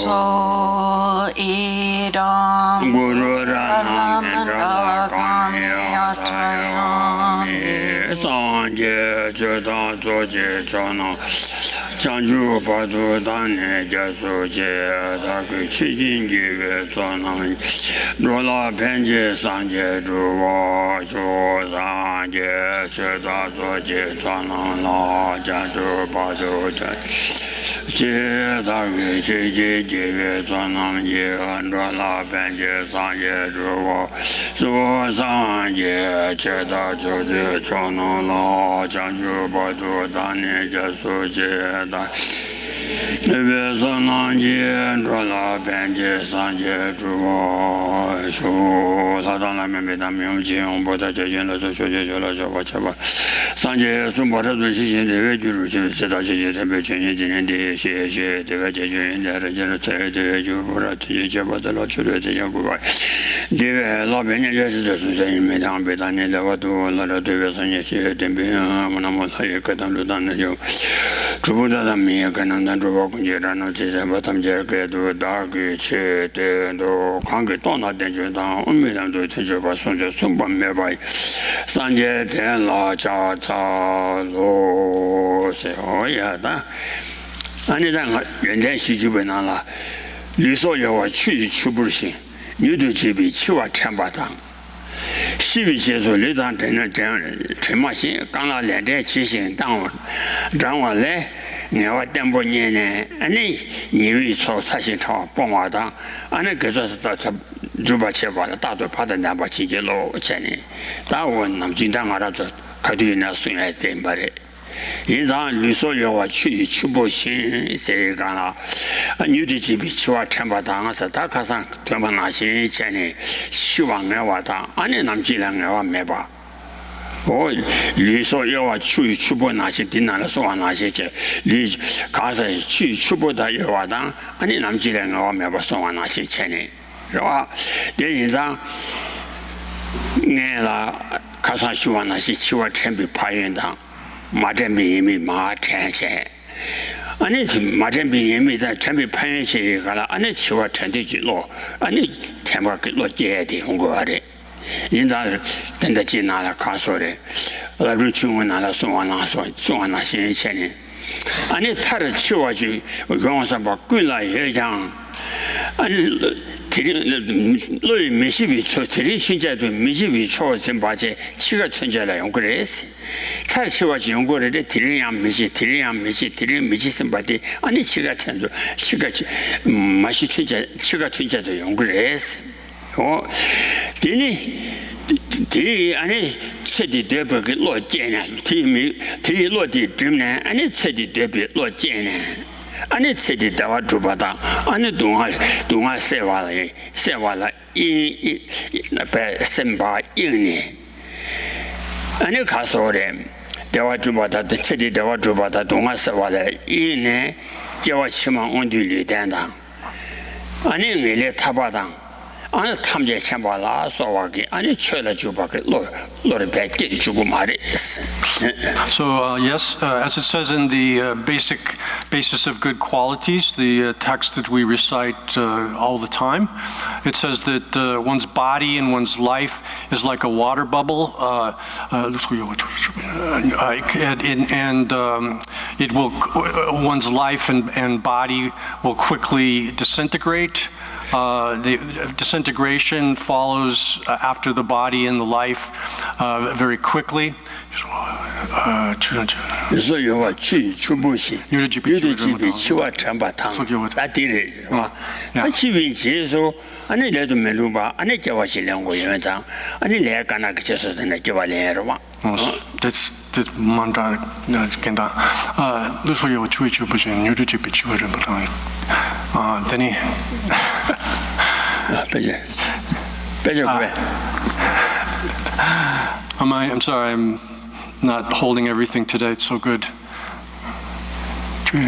so idam Guru Rana Tayami Sanje Chetan Soje Chana Chanju Padu Dane Jasu Je Taku Chijin Give Sonam Rola Penje Sanje Juwa Shu Sanje Chetan Soje Chana La Chanju Padu Je Taku Chijin Give Sonam Je Rola Penje Sanje Juwa Shu Sanje Chetan Soje Chana La Chanju Padu Dane Jasu Je Eve Sonanje Rola Penje Sanje Juwa Shu Sadana Memedam Yongjion Boda Jajin La Shoje Jola Jawa Chaba Sanje Sumbara Dushi Deve Juru Seda Jeje Tembe Chenye Jinen De She She Deve Jeje In Der Jere Tse De Jubura Tje Jaba De La Chure De Yagubai Deve La Benye Jesu Jesu Jeje Medam Bedane Leva Du La Deve Sanje She Tembe Manamo Haye Kadam Ludan Yo Chubuda Da Mi Kanam Dan Chuba Kunje Rano Chise Batam Je Ke Du Da Ke Che De Do Kange Tona Den Ju Dan Umidam Du Tenje Ba Sunje Sumba Mebai Sanje Ten La Cha Cha Lo Se Ho Ya Da Ani Dan Yuan Ten Xi Ju Ben Na La Li So Ye Wa Qu Qu Bu Xin Yu Du Ji Bi Qi Wa Chen Ba Tang Xi Bi Xie Su Li Dan Ten Chen Ma Xin Gang La Lian Ten Qi Xin Dang Zhang Wa Lai Newa Tempo Nian Ani Niwi Chou Ca Xin Chao Bong Wa Dang Ani Ge Zhe Da Juba Che Ba La Da Dui Pa Da Nan Ba Qi Ji Lo Chen Ni Da Wo Nam Jin Dang Ma Da Zhe Ka Dui Na Sun Ai Zhen Ba Re Yin Zang Lu So Ye Wa Qu Bu Xin Se Yi Gang La Niu Di Ji Bi Qi Wa Chen Ba Dang Se Da Ka Sang Tuen Pa Na Xin Chen Ni Xi Wa Ngai Wa Dang Ani Nam Ji La Ngai Wa Me Ba我你说要我去播那些订单的说那些去，你刚才去播的要我当，你那么几年我没把说那些钱呢，是吧？电影上，俺啦，看上喜欢那些去我全部拍人当，马真比没马天钱。你去马真比也没在全部拍人去个了，你去我全体去落，你全部给落接的我的。因咋等到进拿了卡说的，如去我拿了送完那些钱呢？你他的去我就用上把滚了也讲，提定累没事为错，提定存在对没事为错，真把这七个存在了用过来是，他的去我就用过来的提定样没事，提定样没事，提定没事什么的，你七个存在，七个没事存在，七个存在的用过来是。第安尼彻底对不给落建呢，第落地真呢，安尼彻底对不落建呢，安尼彻底的话做不到，安尼动啊设完了，那把审把1年，安尼卡说的，的话做不到，彻底的话做不到，动啊设完了1年，叫我起码按对绿单当，安尼为了他把当。他们在前把拉说话给，你去了就把给落的白给就不买的。So yes, as it says in the basis of good qualities, the text that we recite all the time, it says that one's body and one's life is like a water bubble, and it will one's life and body will quickly disintegrate. The disintegration follows after the body and the life very quickly. That's mantra kenda. Luso yo chui chu bu shin nyu chu bi chu ren ba tang. Then I'm sorry, I'm not holding everything today. It's so good. So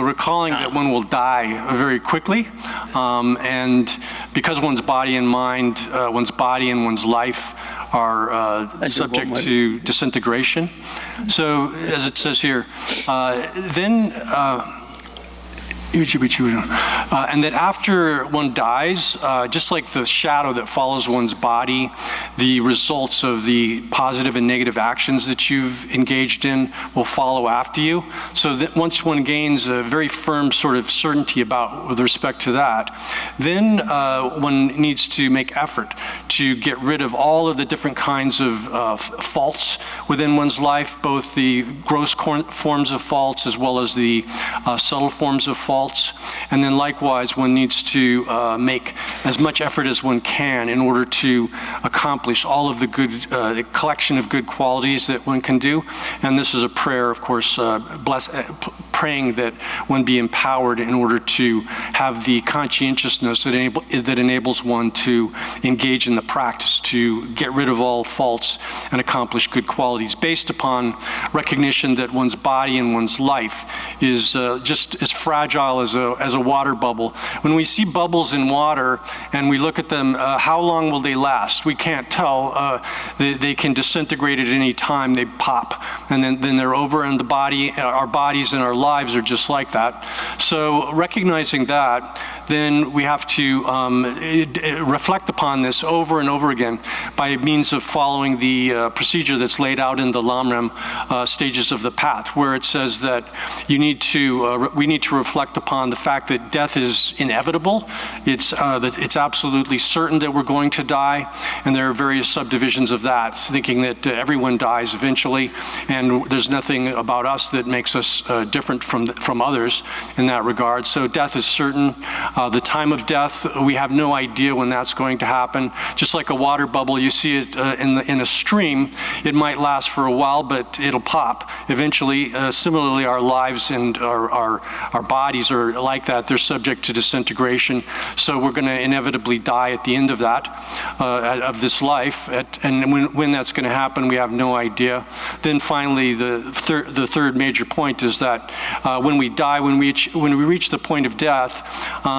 recalling that one will die very quickly, and because one's body and mind, one's body and one's life are subject to disintegration. So, as it says here, and that after one dies, just like the shadow that follows one's body, the results of the positive and negative actions that you've engaged in will follow after you. So that once one gains a very firm sort of certainty with respect to that, then one needs to make effort to get rid of all of the different kinds of faults within one's life, both the gross forms of faults as well as the subtle forms of faults. And then likewise, one needs to make as much effort as one can in order to accomplish all of the good, the collection of good qualities that one can do. And this is a prayer, of course, praying that one be empowered in order to have the conscientiousness that enables one to engage in the practice, to get rid of all faults and accomplish good qualities, based upon recognition that one's body and one's life is just as fragile as a water bubble. When we see bubbles in water and we look at them, how long will they last? We can't tell. They can disintegrate at any time. They pop, and then they're over. And our bodies and our lives are just like that. So recognizing that, then we have to reflect upon this over and over again by means of following the procedure that's laid out in the Lamrim stages of the path, where it says that we need to reflect upon the fact that death is inevitable. It's absolutely certain that we're going to die, and there are various subdivisions of that, thinking that everyone dies eventually, and there's nothing about us that makes us different from others in that regard. So death is certain. The time of death, we have no idea when that's going to happen. Just like a water bubble, you see it in a stream, it might last for a while, but it'll pop eventually. Similarly, our lives and our bodies are like that. They're subject to disintegration. So we're going to inevitably die at the end of that, of this life. And when that's going to happen, we have no idea. Then finally, the third major point is that when we die, when we reach the point of death,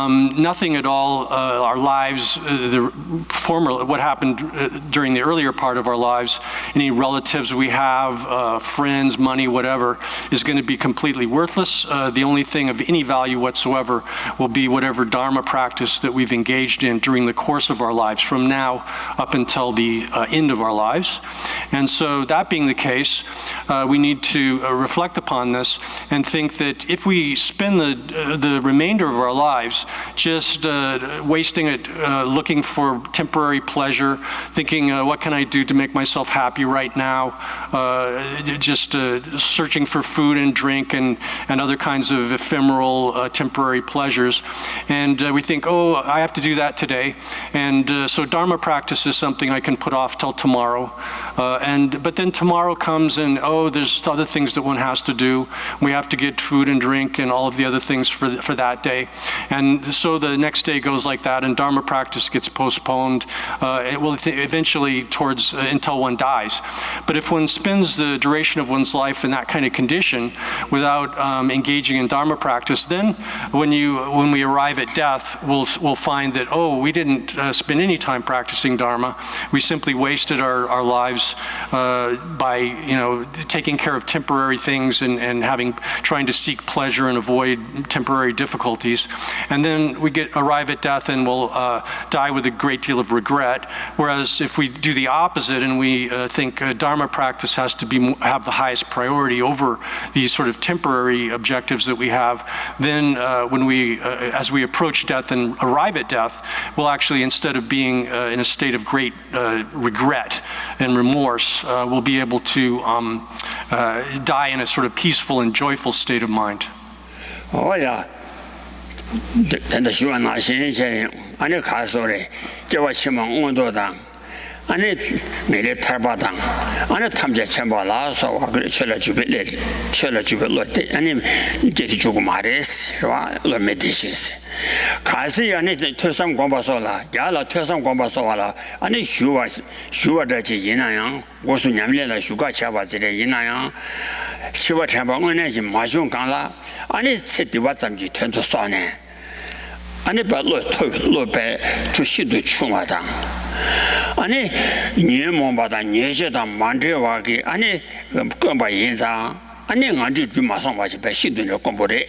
nothing at all, our lives, what happened during the earlier part of our lives, any relatives we have, friends, money, whatever, is going to be completely worthless. The only thing of any value whatsoever will be whatever Dharma practice that we've engaged in during the course of our lives, from now up until the end of our lives. And so that being the case, we need to reflect upon this and think that if we spend the remainder of our lives just wasting it looking for temporary pleasure, thinking, what can I do to make myself happy right now, just searching for food and drink and other kinds of ephemeral temporary pleasures. And we think, oh, I have to do that today. And so Dharma practice is something I can put off till tomorrow. But then tomorrow comes and, oh, there's other things that one has to do. We have to get food and drink and all of the other things for that day. And so the next day goes like that, and Dharma practice gets postponed. It will eventually until one dies. But if one spends the duration of one's life in that kind of condition without engaging in Dharma practice, then when we arrive at death, we'll find that, oh, we didn't spend any time practicing Dharma. We simply wasted our lives by taking care of temporary things and trying to seek pleasure and avoid temporary difficulties. And then we arrive at death and we'll die with a great deal of regret. Whereas if we do the opposite and we think Dharma practice has to have the highest priority over these sort of temporary objectives that we have, then as we approach death and arrive at death, we'll actually, instead of being in a state of great regret and remorse, we'll be able to die in a sort of peaceful and joyful state of mind. Oh yeah. And the Shuan Nashin, and the Casore, Jawachima Undodan, and it made it Tarbatan, and a Tamja Chambala, so I could Chella Jubilote, and him get Jugumaris, Lamedishes. Kasi and it to some Gombasola, Yala to some Gombasola, and it sure that Yinayang was to Yamila Sugar Chavas Yinayang. She was having in Majun Gala, and it said the Watamji turned to Sonne. And about look to shoot the Chumatan. 아니 니mom바다 니제다 만데와기 아니 껌바 인자 아니 안지 주마상 와지 배시드네 껌보레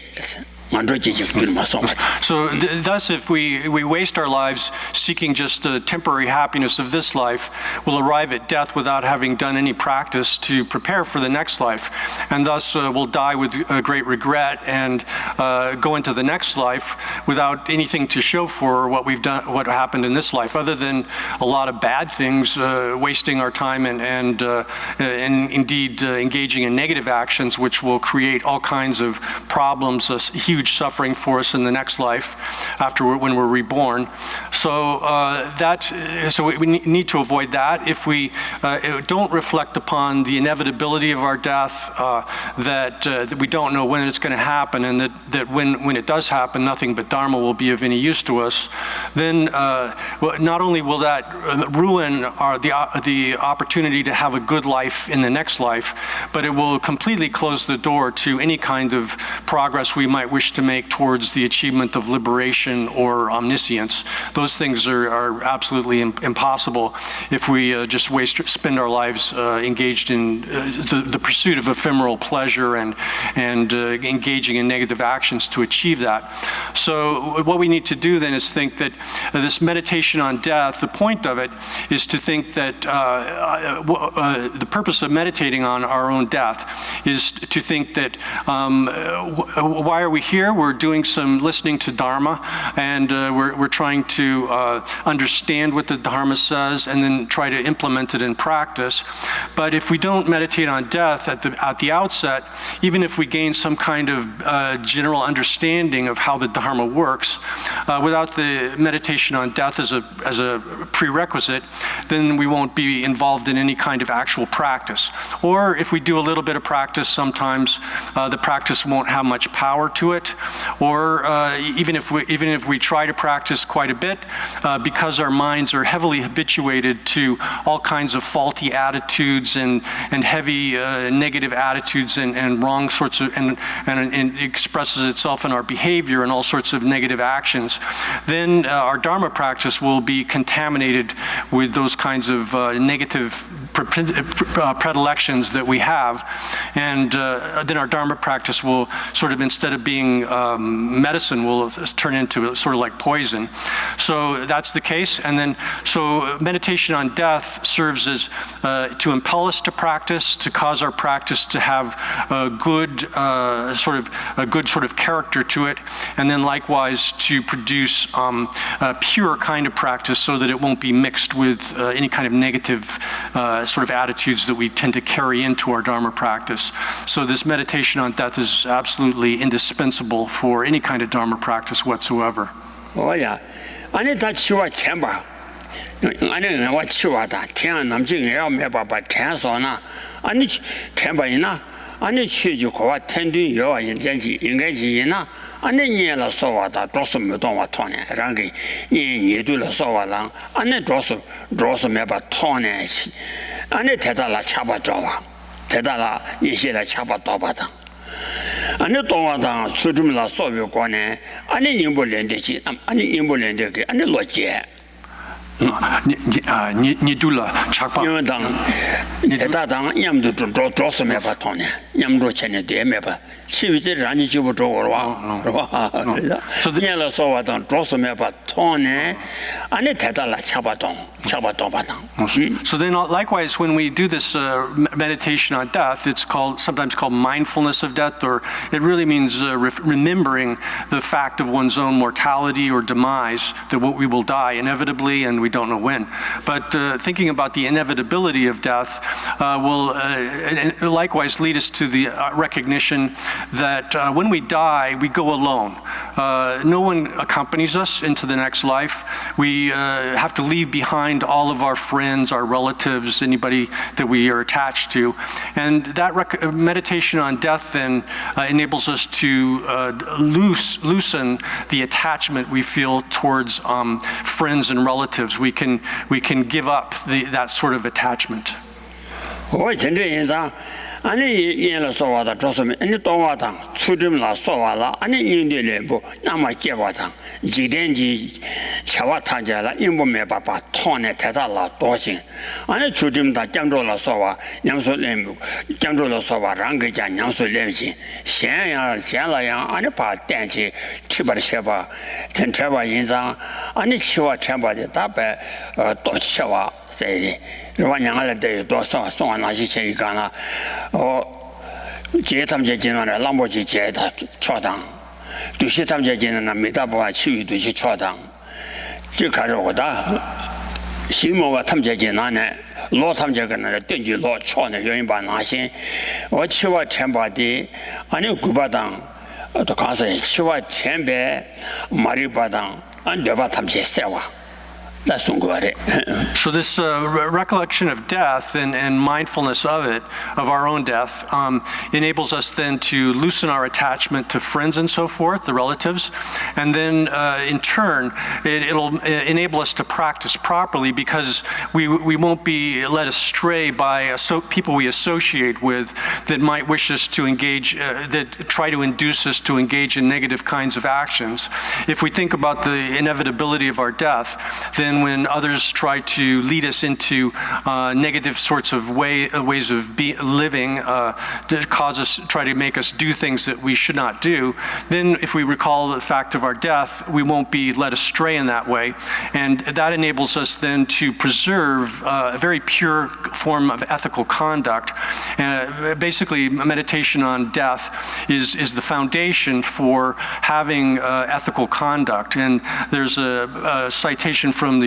So thus, if we waste our lives seeking just the temporary happiness of this life, we'll arrive at death without having done any practice to prepare for the next life, and thus we'll die with great regret and go into the next life without anything to show for what we've done, what happened in this life, other than a lot of bad things, wasting our time and indeed engaging in negative actions, which will create all kinds of problems, huge suffering for us in the next life when we're reborn. So we need to avoid that. If we don't reflect upon the inevitability of our death, that we don't know when it's going to happen, and that when it does happen, nothing but Dharma will be of any use to us, then not only will that ruin the opportunity to have a good life in the next life, but it will completely close the door to any kind of progress we might wish to make towards the achievement of liberation or omniscience. Those things are absolutely impossible if we just spend our lives engaged in the pursuit of ephemeral pleasure and engaging in negative actions to achieve that. So what we need to do then is think that this meditation on death, the point of it is to think that the purpose of meditating on our own death is to think that why are we here? We're doing some listening to Dharma, and we're trying to understand what the Dharma says and then try to implement it in practice. But if we don't meditate on death at the outset, even if we gain some kind of general understanding of how the Dharma works, without the meditation on death as a prerequisite, then we won't be involved in any kind of actual practice. Or if we do a little bit of practice, sometimes the practice won't have much power to it. Or even if we try to practice quite a bit, because our minds are heavily habituated to all kinds of faulty attitudes and heavy negative attitudes and wrong sorts of and it expresses itself in our behavior and all sorts of negative actions, then our Dharma practice will be contaminated with those kinds of negative predilections that we have, and then our Dharma practice will sort of, instead of being medicine, will turn into sort of like poison. So that's the case. And then, so meditation on death serves as to impel us to practice, to cause our practice to have a good sort of character to it, and then likewise to produce a pure kind of practice so that it won't be mixed with any kind of negative sort of attitudes that we tend to carry into our Dharma practice. So this meditation on death is absolutely indispensable for any kind of Dharma practice whatsoever. Oh yeah, 아니 다 치와 챈바. 아니 내가 치와다. 태양 남중에 매바바 태양소나 아니 챈바이나 아니 치주 고와 텐디 여와 인전지 인간지이나 아니 니라 소와다 도스메 동와 토네 랑게 니니들라 소와랑 아니 도스 매바 토네 아니 대달라 차바줘와 대달라 이시라 차바도바다 아니 동와다 수줌라 소비고네 아니 님볼렌데시 아니 님볼렌데게 아니 로제 니둘라 착바 요당 대다당 냠도 도스메 바토네 냠도 챤네 데메바 치위제 라니 지부 도고와 so 니라 소와당 도스메 바토네 아니 대달라 차바도바당. So then likewise, when we do this meditation on death, it's sometimes called mindfulness of death, or it really means remembering the fact of one's own mortality or demise, that we will die inevitably and we don't know when. But thinking about the inevitability of death will likewise lead us to the recognition that when we die, we go alone. No one accompanies us into the next life. We have to leave behind all of our friends, our relatives, anybody that we are attached to. And that meditation on death then enables us to loosen the attachment we feel towards friends and relatives. We can give up that sort of attachment. 아니 얘는 소와다 조소면 아니 동화당 수dim라 소와라 아니 인들에 뭐 남아 깨와당 지된지 샤와타자라 인범에 바바 톤에 대달라 도신 아니 수dim다 장조라 소와 양소렘 장조라 소와 랑게자 양소렘신显了呀 아니 바 땡지 치바르셔바 전체와 인상 아니 치와 전바데 답에 또 치와 세리 로만양을 때도 소소한 나시 체이가나 제탐제진은 람보지 제다 초당 두시탐제진은 메다보아 치유도시 초당 저 가져오다 시모가 탐제진안에 로탐제가는 땡지 로 초네原因把 나신 치와 전바디 아니 구바당 또 가서 치와 전배 마리바당 안 되바 탐제 세와 So this recollection of death and mindfulness of it, of our own death, enables us then to loosen our attachment to friends and so forth, the relatives, and then in turn, it'll enable us to practice properly because we won't be led astray by people we associate with that might wish us to engage, that try to induce us to engage in negative kinds of actions. If we think about the inevitability of our death, then when others try to lead us into negative sorts of ways of living, try to make us do things that we should not do, then if we recall the fact of our death, we won't be led astray in that way. And that enables us then to preserve a very pure form of ethical conduct. Basically, meditation on death is the foundation for having ethical conduct. And there's a citation from the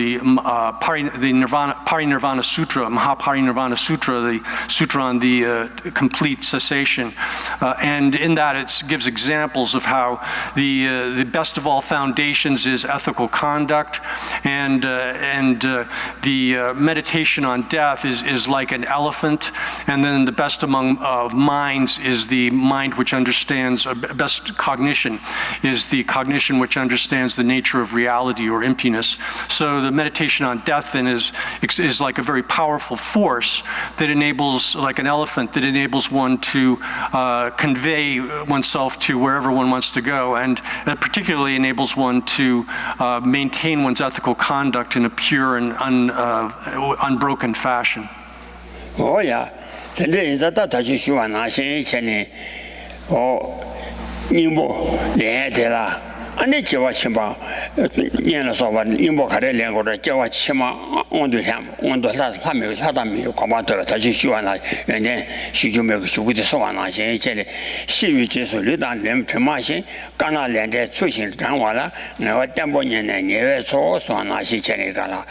Parinirvana Sutra, Mahaparinirvana Sutra, the sutra on the complete cessation. And in that it gives examples of how the best of all foundations is ethical conduct, and the meditation on death is like an elephant, and then the best among minds is the mind which understands, best cognition is the cognition which understands the nature of reality or emptiness. So the meditation on death then is like a very powerful force that enables, like an elephant, that enables one to convey oneself to wherever one wants to go, and it particularly enables one to maintain one's ethical conduct in a pure and unbroken fashion. Oh yeah, 근데 이제 다시 쉬wan 나신 전에 님보 내대라 아니 제와 치마 년에서 와 님보 가래 랭고를 제와 치마 온도 사람이 사람이 관반들 다시 쉬wan나 연년 시주메 주구지 소wan 나신 전에 시위 제소리단 렘 트마신 까나 렌데出行 장와라 내가 땜보년에 예외소 소wan나시 전에 가라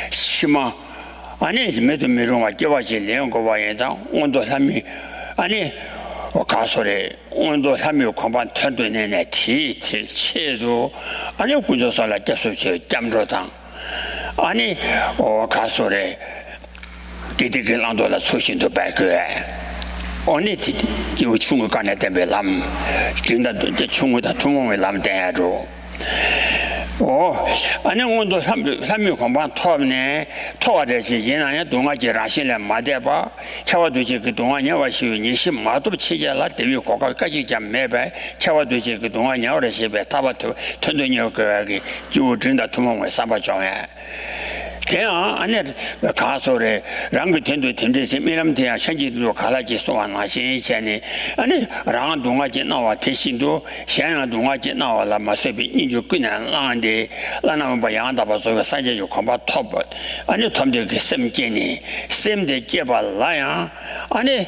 치마 아니 매도 매롱아 제와지 랭고와에다 온도 사람이 아니 가소래 온도 함이 관반 전도내내 티체도 아니 군조살라 계속해 잠조당 아니 가소래 디디글란도라 소신도 발표해 언니 지 중국 간에 때문에 람 진짜 중국다 통용을 람 대야죠 아니 온도 삼미 공반 토네 토와대시 인하에 동아지 라신래 마대바 차와도지 그 동안에 와시니 니시 마도 치자라 대비 고가까지 잠 매배 차와도지 그 동안에 어르시베 타바토 턴도니어 그게 주진다 투몽을 삼바정에 대야 아니 가소래 랑그 텐데시 미람대야 현지도 갈라지 소환하신 전에 아니 랑 동아지 나와 대신도 현양 동아지 나와라 마세비 인주 그냥 랑데 라나만 바양다 봐서 산제주 공바 톱 아니 톰데 그 셈제니 셈데 제발라야 아니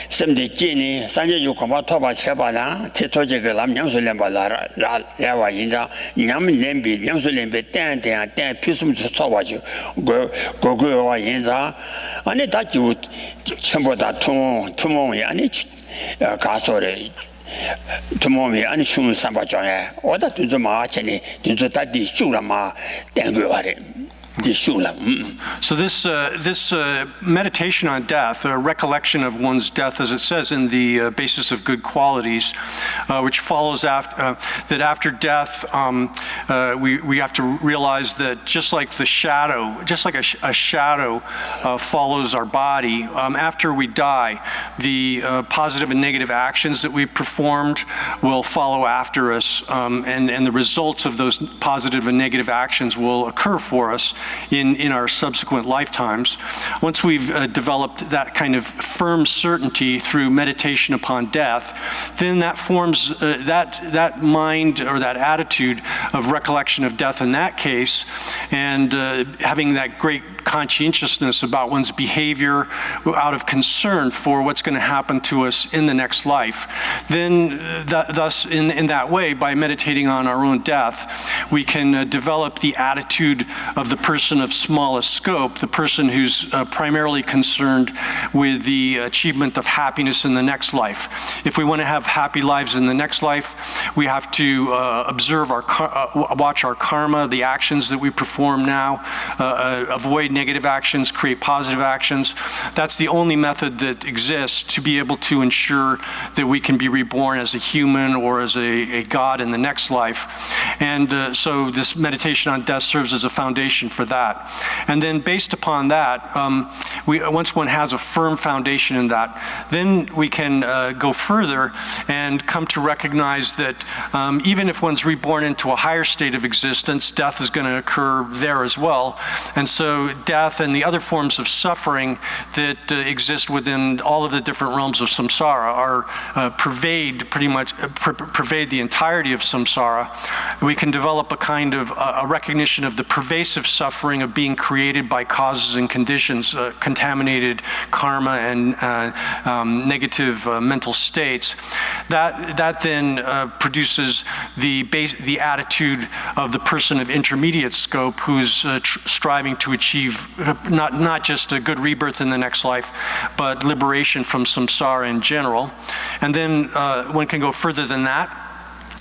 셈데 제니 산제주 공바 톱바 제발라 테토제가 남양술렘 발라 야와 인자 냠렘비 양술렘비 땡땡 피숨 쳐가지고 고고와 인자 아니 다주 전부 다 투몽이 아니 가소래 투몽이 아니 흉 삼바장에 어다 두저 마치니 두저 다디 슈라마 땡고 와래 So this meditation on death, a recollection of one's death, as it says in the basis of good qualities, which follows after that after death, we have to realize that just like the shadow, just like a shadow follows our body, after we die, the positive and negative actions that we performed will follow after us, and the results of those positive and negative actions will occur for us in our subsequent lifetimes. Once we've developed that kind of firm certainty through meditation upon death, then that forms that mind or that attitude of recollection of death in that case, and having that great conscientiousness about one's behavior out of concern for what's going to happen to us in the next life. Then thus in that way, by meditating on our own death, we can develop the attitude of the person of smallest scope, the person who's primarily concerned with the achievement of happiness in the next life. If we want to have happy lives in the next life, we have to observe watch our karma, the actions that we perform now, avoid negative actions, create positive actions. That's the only method that exists to be able to ensure that we can be reborn as a human or as a god in the next life. And so this meditation on death serves as a foundation for that. And then based upon that, once one has a firm foundation in that, then we can go further and come to recognize that even if one's reborn into a higher state of existence, death is going to occur there as well. And so death and the other forms of suffering that exist within all of the different realms of samsara are pervade the entirety of samsara. We can develop a kind of a recognition of the pervasive suffering of being created by causes and conditions, contaminated karma and negative mental states. That then produces the attitude of the person of intermediate scope who's striving to achieve not just a good rebirth in the next life, but liberation from samsara in general. And then one can go further than that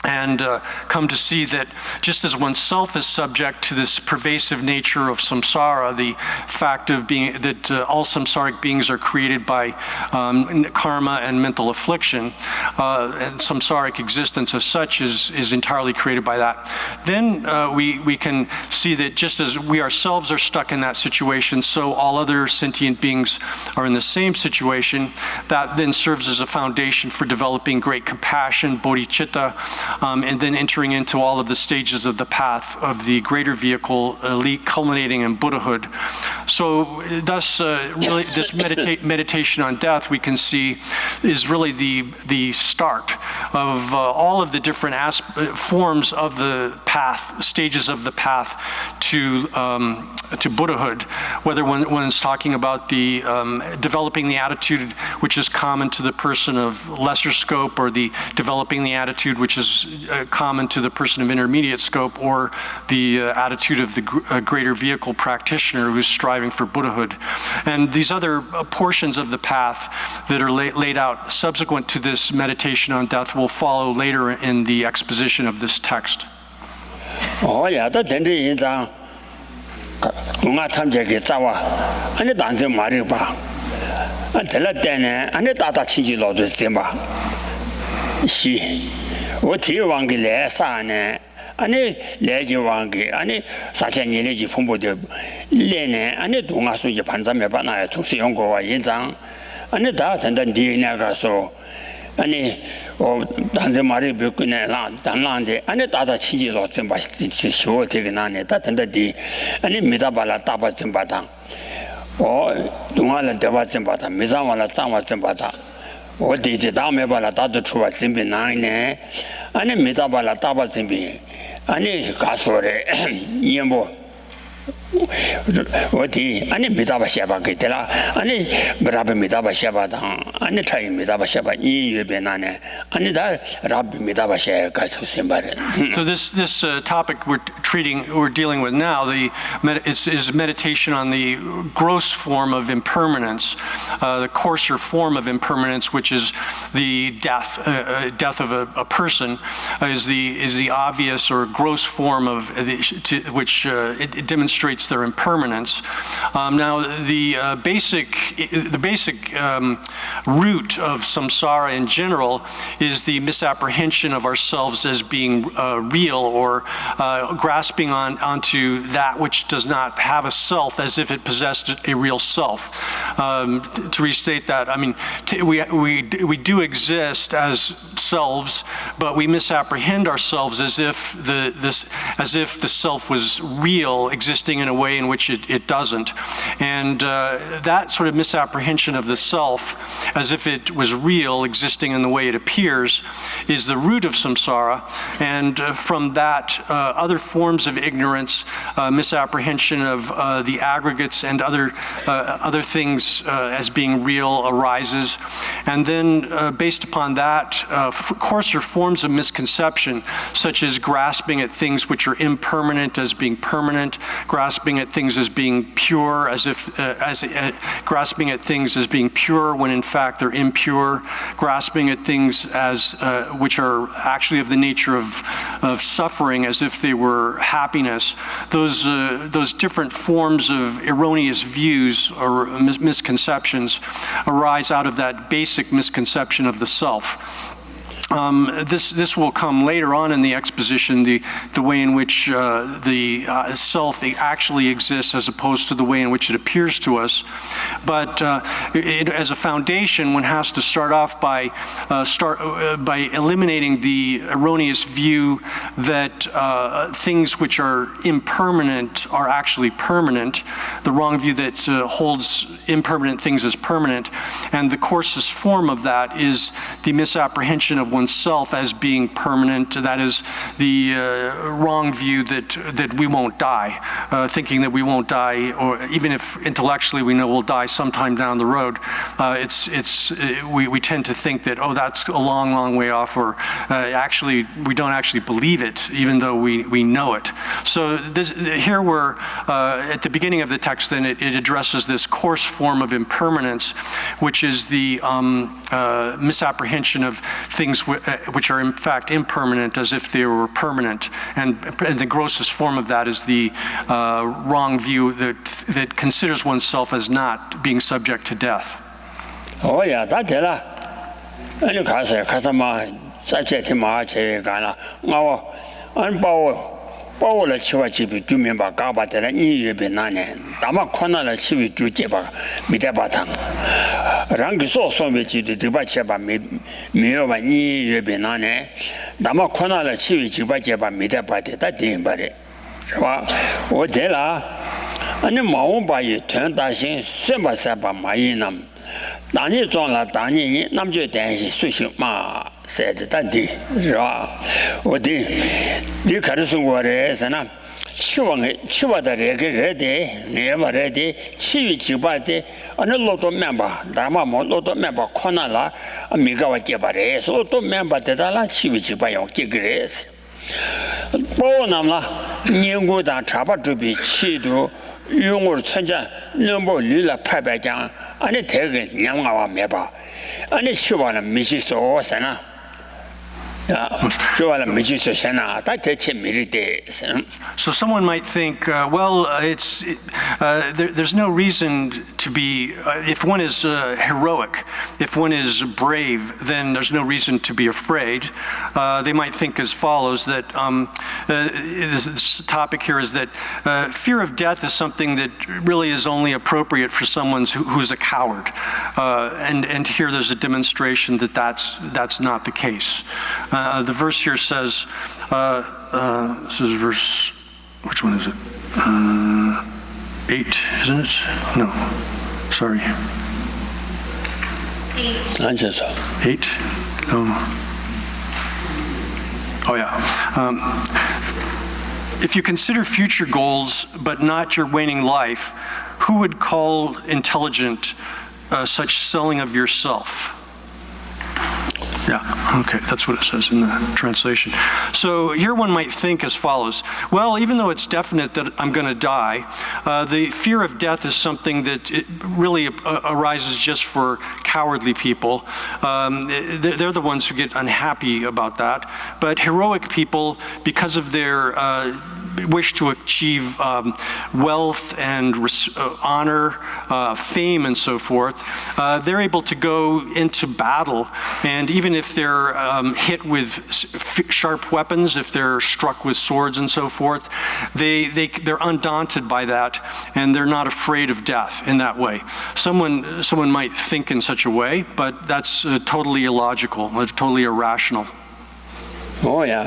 and come to see that just as oneself is subject to this pervasive nature of samsara, the fact of being that all samsaric beings are created by karma and mental affliction, and samsaric existence as such is entirely created by that. Then we can see that just as we ourselves are stuck in that situation, so all other sentient beings are in the same situation. That then serves as a foundation for developing great compassion, bodhicitta, and then entering into all of the stages of the path of the greater vehicle, culminating in Buddhahood. So thus, really, this meditation on death, we can see, is really the start of all of the different forms of the path, stages of the path to Buddhahood, whether one's talking about the developing the attitude which is common to the person of lesser scope, or the developing the attitude which is common to the person of intermediate scope, or the attitude of the greater vehicle practitioner who's striving for Buddhahood. And these other portions of the path that are laid out subsequent to this meditation on death will follow later in the exposition of this text. Oh yeah, that dunga 탐제게 짜와 아니 단제 말이 봐 안텔라 때네 아니 따다 친지로도 셈바 시 어티왕게 레사네 아니 레지왕게 아니 사천일레지 풍부도 레네 아니 동아수 이제 반삼에 바나야 독수 연구와 인장 아니 다 된단 디에나가서 아니 단제 말이 벽근에 단란데 아니 따다 치지로 좀 맛있지 쉬워 되게 나네 다 된다디 아니 미다발라 따바 좀 받아 동아라 대바 좀 받아 미사발라 짱와 좀 받아 어디지 다음에 발라 따도 추와 좀 나네 아니 미다발라 따바 좀 아니 가소래 이뭐 어디 아니 미다바 샤바게 되라 아니 브라베 미다바 샤바다 아니 차이 미다바 샤바 이 예배나네 아니 다 라비 미다바 샤가 소셈바레. So this topic we're dealing with now, is meditation on the gross form of impermanence, the coarser form of impermanence, which is the death of a person, is the obvious or gross form of which it demonstrates demonstrates their impermanence. Now, the basic root of samsara in general is the misapprehension of ourselves as being real, or grasping onto that which does not have a self as if it possessed a real self. To restate that, I mean, we do exist as selves, but we misapprehend ourselves as if the self was real, existing in a way in which it doesn't. And that sort of misapprehension of the self as if it was real, existing in the way it appears, is the root of samsara. And from that, other forms of ignorance, misapprehension of the aggregates and other things as being real arises. And then based upon that, coarser forms of misconception, such as grasping at things which are impermanent as being permanent, grasping at things as being pure, grasping at things as being pure when in fact they're impure, grasping at things as which are actually of the nature of suffering as if they were happiness. Those different forms of erroneous views or misconceptions arise out of that basic misconception of the self. This will come later on in the exposition, the way in which the self actually exists as opposed to the way in which it appears to us. But as a foundation, one has to start off by eliminating the erroneous view that things which are impermanent are actually permanent, the wrong view that holds impermanent things as permanent. And the coarsest form of that is the misapprehension of oneself as being permanent. That is the wrong view that we won't die, thinking that we won't die, or even if intellectually we know we'll die sometime down the road. We tend to think that, oh, that's a long, long way off, or actually we don't actually believe it, even though we know it. So here we're at the beginning of the text. Then it addresses this coarse form of impermanence, which is the misapprehension of things which are in fact impermanent as if they were permanent. And the grossest form of that is the wrong view that considers oneself as not being subject to death. Oh yeah, that's it. Any case ma subject ma che gana ngawa an bao la chiwa chibi du me ba ga ba de la ni ye be na ne da ma khona la chiwi du je ba mi de ba tang rang gi so me chi de ba che ba me yo ba ni ye be na ne da ma khona la chiwi ji ba je ba mi de ba de da de ba de是吧我de la ani ma wo ba ye ten da xin sen ba sa ba ma yin nam da ni zong la da ni nam je dan xin su xin ma sai de da de是吧我的你看的是我的是呢去往的这个热的热吧热的7月9八的那老多面吧大妈么老多面吧可能啦米个我接吧的所多面吧的啦7月9八用这个热是包那么年过的差不多比7度用我参加那么离了拍拍讲那这个娘娃面吧那去往了没去说啥呢So someone might think, well, there's no reason to be, if one is heroic, if one is brave, then there's no reason to be afraid. They might think as follows, that this topic here is that fear of death is something that really is only appropriate for someone who's a coward. And here there's a demonstration that that's not the case. The verse here says, this is verse, which one is it? 8, isn't it? No, sorry. 8? Oh yeah. If you consider future goals, but not your waning life, who would call intelligent such selling of yourself? Yeah, okay, that's what it says in the translation. So here one might think as follows: well, even though it's definite that I'm going to die, the fear of death is something that it really arises just for cowardly people. They're the ones who get unhappy about that. But heroic people, because of their wish to achieve wealth and honor, fame, and so forth, they're able to go into battle, and even if they're hit with sharp weapons, if they're struck with swords and so forth, they're undaunted by that, and they're not afraid of death in that way. Someone might think in such a way, but that's totally illogical, totally irrational. Oh yeah,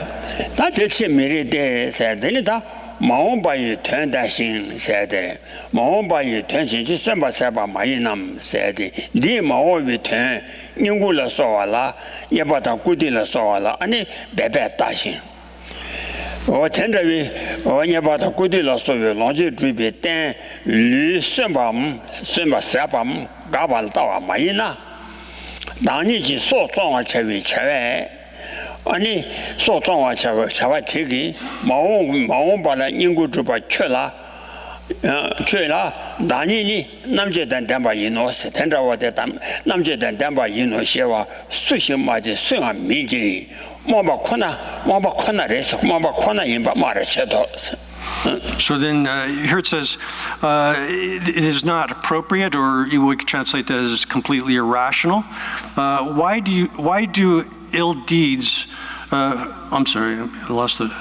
that is me. They said, "Then that Maomba turn that thing," said they. Maomba turn thing just some saba mayinam said. The Maomba turn Ningula soala, Yabata Kudila soala, and Bebe dashing. Oh, tenderly, oh, Yabata Kudila so longe dribe ten, Lu Sumbam, Sumba Sabam, Gabal Tawa Mayina. Daniji so strong Chevi. 아니 소통와 차와 되기 마음바라 인구주바 쳐라 나니니 남제단 담바 이노스 텐다와데 담 남제단 담바 이노시와 수심마지 수가 미지 뭐바코나레서 뭐바코나 임바 말해쳐도. So then here it says, it is not appropriate, or you would translate that as completely irrational. Why do ill deeds, I'm sorry, I lost the.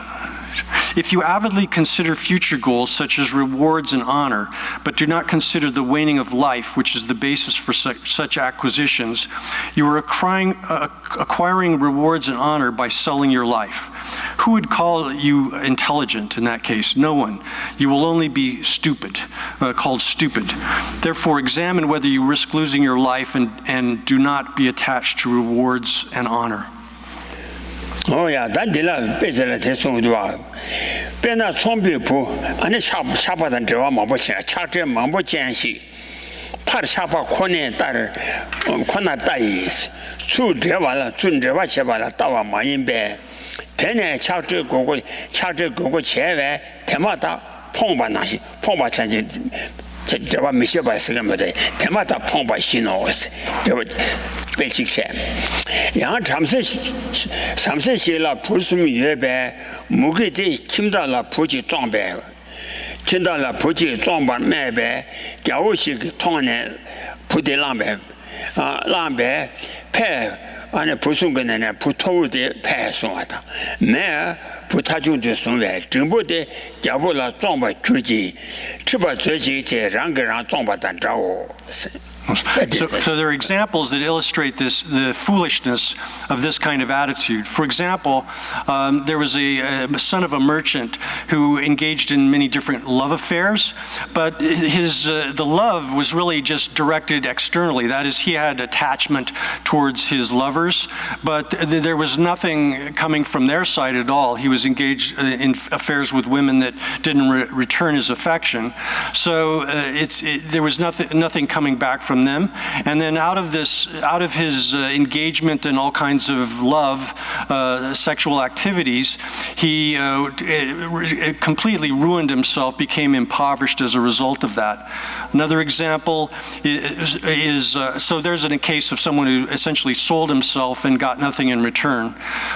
If you avidly consider future goals such as rewards and honor, but do not consider the waning of life, which is the basis for such acquisitions, you are acquiring rewards and honor by selling your life. Who would call you intelligent in that case? No one. You will only be stupid, called stupid. Therefore, examine whether you risk losing your life and do not be attached to rewards and honor. Oh yeah, that dilla bezela tesongdwa. Bena sombipu, ane shabadan dewa mabochen, charte mabochen. Tar shaba kone tar kona dais. Su dewa chebala tawa mayimbe. Tene charte gogo chewe temata pongba nashi, pongba chanji. Dewa misheba sigamade, temata pongba shinos. Dewa basic sham. Yang samse shela pulsum yebe, mugiti kimdala puji zongbe. Kimdala puji zongba mebe, gaoshi tongne pude lambe. Lambe, pe, ane pusungene putowu de pe songata. Me, putaju de songwe, jingbo de gabola zongba kuji, chiba zuji je rangarang zongba dan zhao. So there are examples that illustrate the foolishness of this kind of attitude. For example, there was a son of a merchant who engaged in many different love affairs, but the love was really just directed externally. That is, he had attachment towards his lovers, but there was nothing coming from their side at all. He was engaged in affairs with women that didn't return his affection. So there was nothing coming back from them, and then out of his engagement in all kinds of love, sexual activities, he completely ruined himself, became impoverished as a result of that. Another example is so there's a case of someone who essentially sold himself and got nothing in return.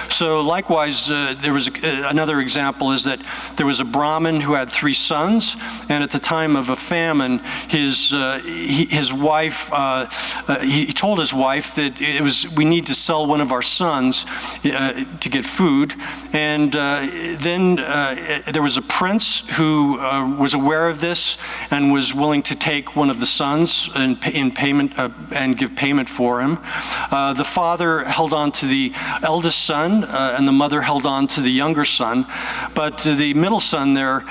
So likewise, there was another example is that there was a Brahmin who had 3 sons, and at the time of a famine, his wife. He told his wife that we need to sell one of our sons to get food, and then there was a prince who was aware of this and was willing to take one of the sons in payment and give payment for him. The father held on to the eldest son, and the mother held on to the younger son, but the middle son there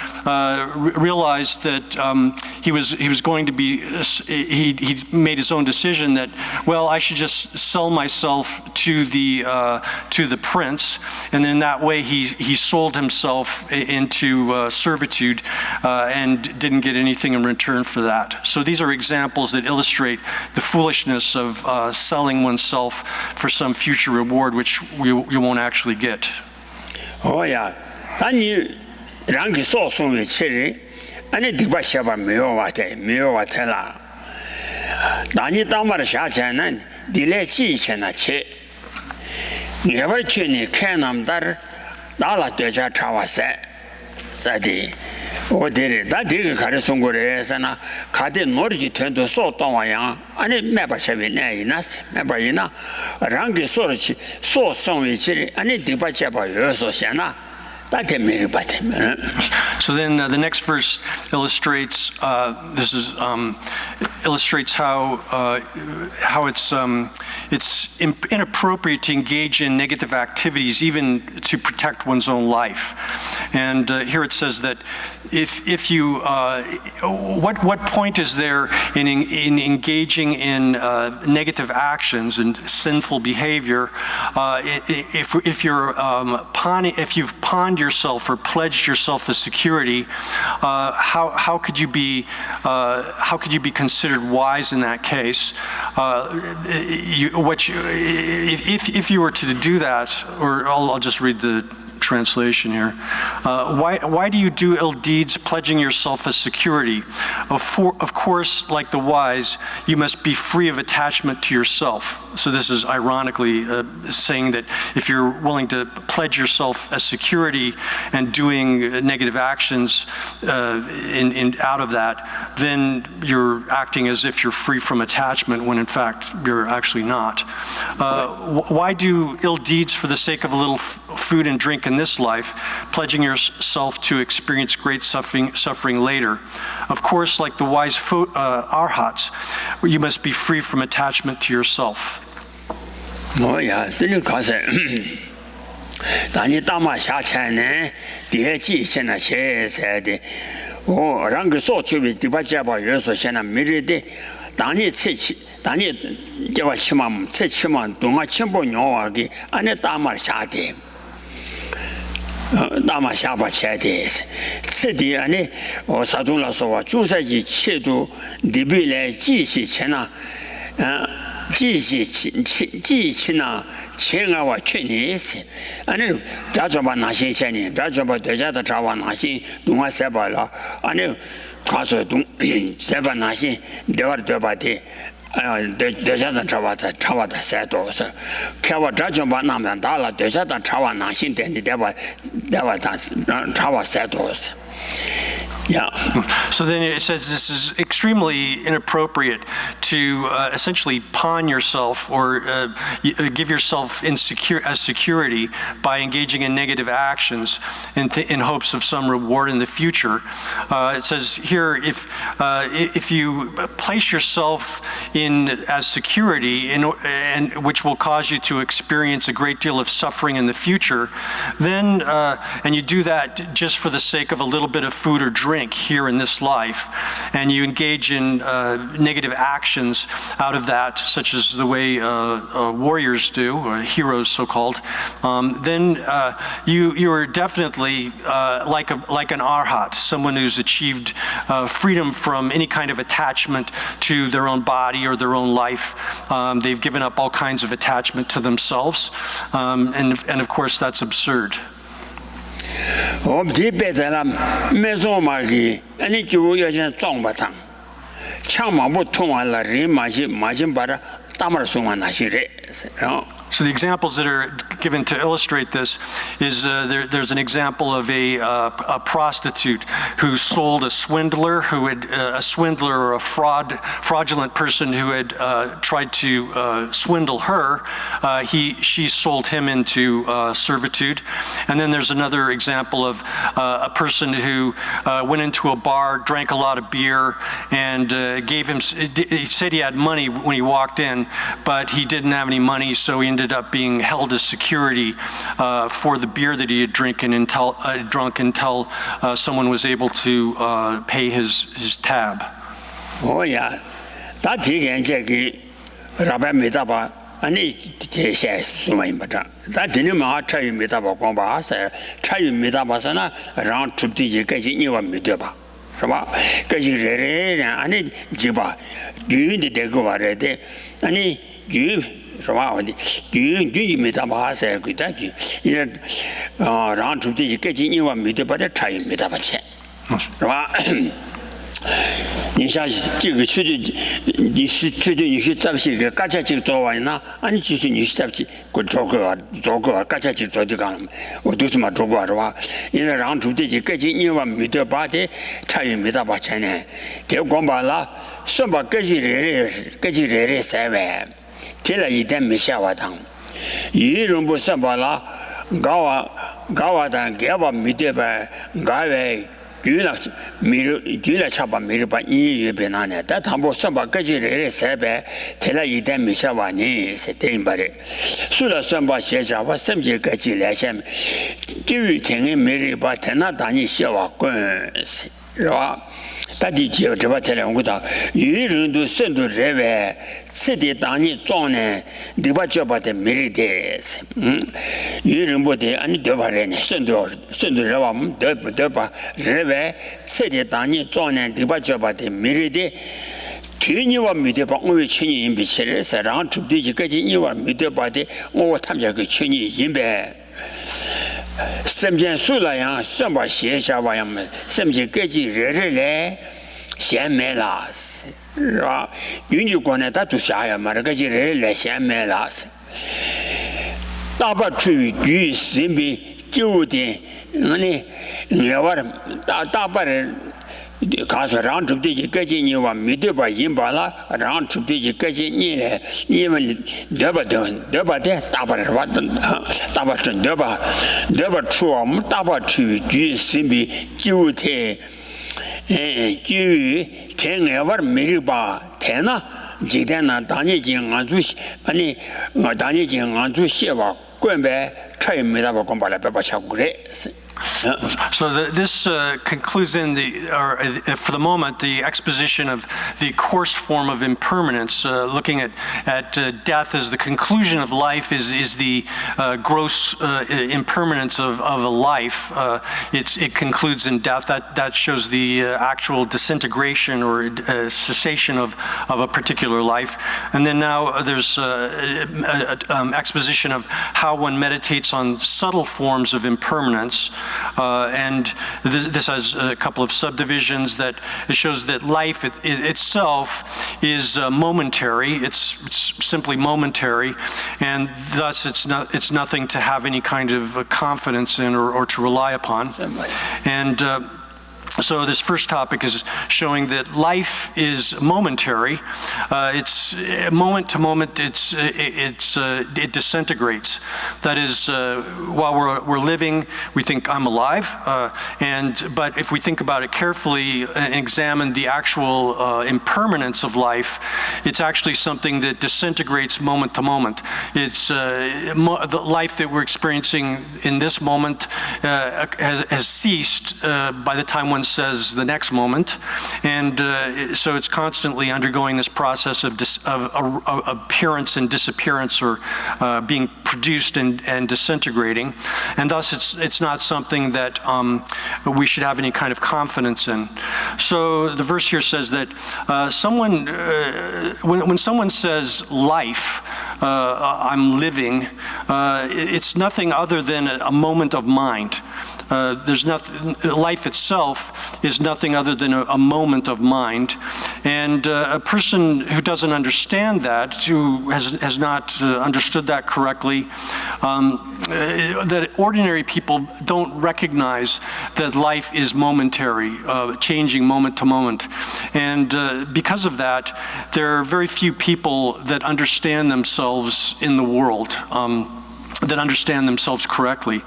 realized that he was going to be he made his own decision that, well, I should just sell myself to the prince, and then that way he sold himself into servitude and didn't get anything in return for that. So these are examples that illustrate the foolishness of selling oneself for some future reward, which you won't actually get. Oh yeah, 아니 랑기 소송이 치리 아니 디바샤바 메요와테라 나니 담마르 샤차는 딜레치 체나체 네버치니 캐남다르 나라 되자 차와세 자디 오데레 다디가 가르송 거래서나 가데 노르지 텐도 소똥와야 아니 메바샤비네 이나스 메바이나 랑기 소르치 소송이 치리 아니 디바샤바 요소샤나 So then the next verse illustrates illustrates how it's inappropriate to engage in negative activities even to protect one's own life. And here it says that if you what point is there in engaging in negative actions and sinful behavior if you've pawned yourself or pledged yourself as security, how could you be considered wise in that case? If you were to do that, or I'll just read the translation here. Why do you do ill deeds, pledging yourself as security? Of course, like the wise, you must be free of attachment to yourself. So this is ironically saying that if you're willing to pledge yourself as security and doing negative actions out of that, then you're acting as if you're free from attachment when in fact you're actually not. Why do ill deeds for the sake of a little food and drink in this life, pledging yourself to experience great suffering later? Of course, like the wise arhats, you must be free from attachment to yourself. Oh yeah, didn't cause it. Dani Dama Shachane, the Hechi Sena She said, oh, Rang so to be Dibajaba Yosana Miride, Dani Tich, Dani Javachimam, Tichiman, Dunga Chimbo Noagi, and a Dama Shati. Dama Shaba Chatis, City Anne, or Sadula Soa, Chusaji Chidu, Dibile, Gishi Chena. 记起呢，钱啊，我去年是，俺那别说把那些钱呢，别说把大家的查完那些，东啊塞巴了，俺那他说东塞巴那些，对吧的，大家的查完的塞多少，看我这就把那么大了，大家的查完那些点的对吧，但是查完塞多少。 Yeah. So then it says this is extremely inappropriate to essentially pawn yourself or give yourself as security by engaging in negative actions in hopes of some reward in the future. It says here, if you place yourself in as security, and which will cause you to experience a great deal of suffering in the future, then and you do that just for the sake of a little bit of food or drink here in this life, and you engage in negative actions out of that, such as the way warriors do, or heroes so-called, then you are definitely like an arhat, someone who's achieved freedom from any kind of attachment to their own body or their own life. They've given up all kinds of attachment to themselves, and of course that's absurd. 없지 배사람 매소마기 아니 주요야 정바탕 창마부 통할라 리마시 마진바라 담을 송한 나시래 So the examples that are given to illustrate this is there's an example of a prostitute who sold a swindler or a fraudulent person who had tried to swindle her. She sold him into servitude. And then there's another example of a person who went into a bar, drank a lot of beer, and he said he had money when he walked in, but he didn't have any money, so he ended up being held as security for the beer that he had drunk until someone was able to pay his tab. Oh yeah, 다 되게 이제 라바 메다바 아니 대세 수마임바다 다 되는 마 차이 메다바 공바서 차이 메다바서나 랑 춥디지까지 이와 메다바 是吧？可是人아니 지바 유인데 되고 말해대 아니 유是吧？我的유인 메다 봐서 그다지 이제 랑 주디各级你我没得把这差异没得把钱，是吧？你像这个出去，你是最近你是怎么些个大家就做完呢？你就是你是怎么去给做个大家就做的干嘛？我都是嘛做过是吧？因为让出的各级你我没得把的差异没得把钱呢，给光把了，说把各级人3万，贴了一点没下瓦当，一人不算把了，搞瓦当给我没得把搞为。주일에 미르바 이 예배나네 다 담보 선바 거지를 세배 테라 이대 미샤와니 세테임바레 수라 선바 시자와 섬제 거지래셈 주일탱에 미르바 테나 다니 시와권 라 다디 지어봐 테레온고다 이른도 선도 레베 세대 당이 쫑네 네바 줘봐데 미르데스 이른보데 아니 되바레네 선도 레와 되바 레베 세대 당이 쫑네 네바 줘봐데 미르데 뒤니와 미데바 오이 친이 임비체레서 랑 줍디지까지 니와 미데바데 오 탐자 그 친이 임베 身边素来呀，什么写下玩意儿，身边各级人来，先买了是吧？永久国呢，他都下呀嘛，这个级人来先买了是。大把出去身边酒店，另外大把人。 가서 랑 줍디지 까지 니와 미드바 임바라 랑 줍디지 까지 니래 니면 너바데 따바를 왔던 따바전 너바 추엄 따바 추지 심비 주테 주 갱에버 미르바 테나 지대나 다니진 아주 아니 다니진 아주 시와 권배 차이미라고 공부를 배워cha고 그래. So this concludes in for the moment, the exposition of the coarse form of impermanence, looking at death as the conclusion of life is the gross impermanence of a life. It concludes in death. That shows the actual disintegration or cessation of a particular life. And then now there's exposition of how one meditates on subtle forms of impermanence. And this has a couple of subdivisions that it shows that life itself is momentary. It's simply momentary, and thus it's nothing to have any kind of confidence in or to rely upon. And so this first topic is showing that life is momentary. It's moment to moment. It disintegrates. That is, while we're living, we think I'm alive. But if we think about it carefully and examine the actual impermanence of life, it's actually something that disintegrates moment to moment. It's the life that we're experiencing in this moment has ceased by the time one says the next moment, and so it's constantly undergoing this process of appearance and disappearance, or being produced and disintegrating, and thus it's not something that we should have any kind of confidence in. So the verse here says that when someone says life, I'm living, it's nothing other than a moment of mind. There's nothing. Life itself is nothing other than a moment of mind, and a person who doesn't understand that, who has not understood that correctly, that ordinary people don't recognize that life is momentary, changing moment to moment, and because of that, there are very few people that understand themselves in the world. that understand themselves correctly.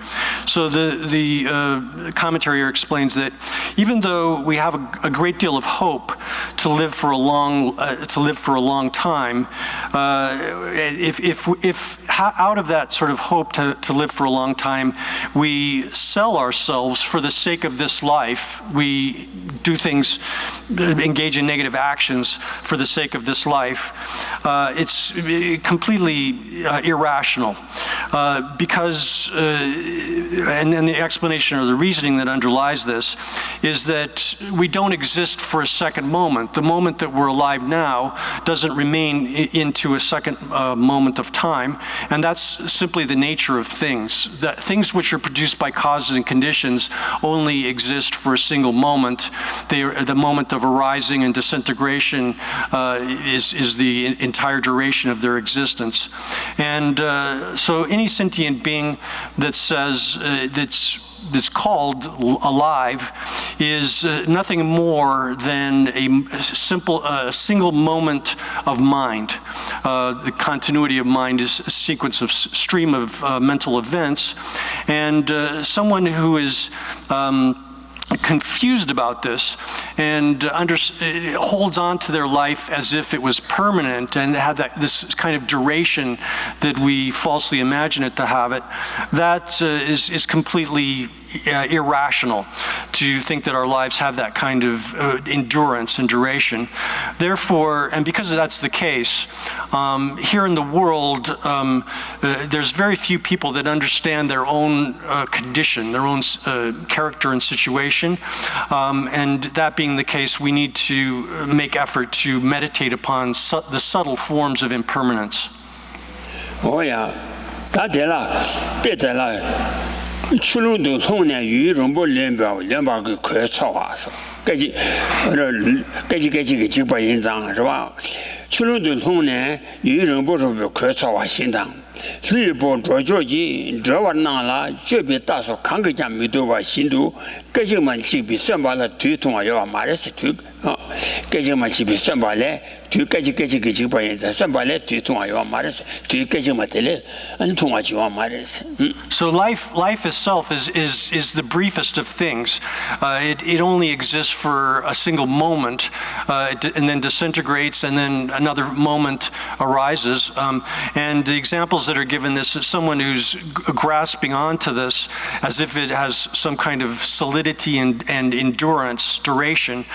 So the commentary here explains that even though we have a great deal of hope to live for a long time, if out of that sort of hope to live for a long time, we sell ourselves for the sake of this life, we do things, engage in negative actions for the sake of this life, it's completely irrational. Because, and the explanation or the reasoning that underlies this is that we don't exist for a second moment. The moment that we're alive now doesn't remain into a second moment of time, and that's simply the nature of things. That things which are produced by causes and conditions only exist for a single moment. The moment of arising and disintegration is the entire duration of their existence. And so any sentient being that says that's called alive is nothing more than a single moment of mind. The continuity of mind is a sequence of stream of mental events, and someone who is confused about this and holds on to their life as if it was permanent and had this kind of duration that we falsely imagine it to have it, that is completely irrational to think that our lives have that kind of endurance and duration. Therefore, and because that's the case, here in the world, there's very few people that understand their own condition, their own character and situation. And that being the case, we need to make effort to meditate upon the subtle forms of impermanence. Oh yeah, that 출루도 통내 유rombo lemba 그 거쳐와서 깨지 직바 인장是吧 출루도 통내 유rom보로 거쳐와 신당 리보 조조지 저와나라 저비 따서 강거자 미도와 신도 깨지만 집이 선발라 뒤통하여 말했어 뒤 깨지만 집이 선발래 뒤까지 직바 인장 선발래 뒤통하여 말했어 뒤까지만 tel에 안 통하지와 말했어. So life itself is the briefest of things. It only exists for a single moment, and then disintegrates, and then another moment arises. And the examples that are given this is someone who's grasping onto this as if it has some kind of solidity and endurance, duration,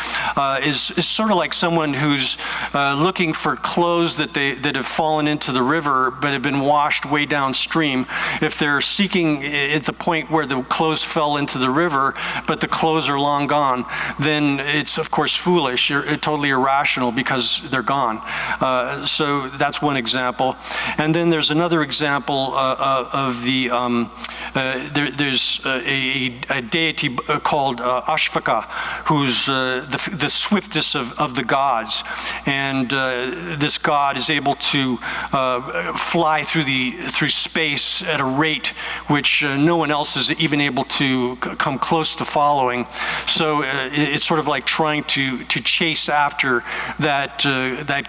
is sort of like someone who's looking for clothes that have fallen into the river but have been washed way downstream. If they're seeking at the point where the clothes fell into the river, but the clothes are long gone, then it's of course foolish, totally irrational because they're gone. So that's one example. And then there's another example of the, there's a deity called Ashvaka, who's the swiftest of the gods. And this god is able to fly through space at a rate which no one else is even able to come close to following. So it's sort of like trying to chase after that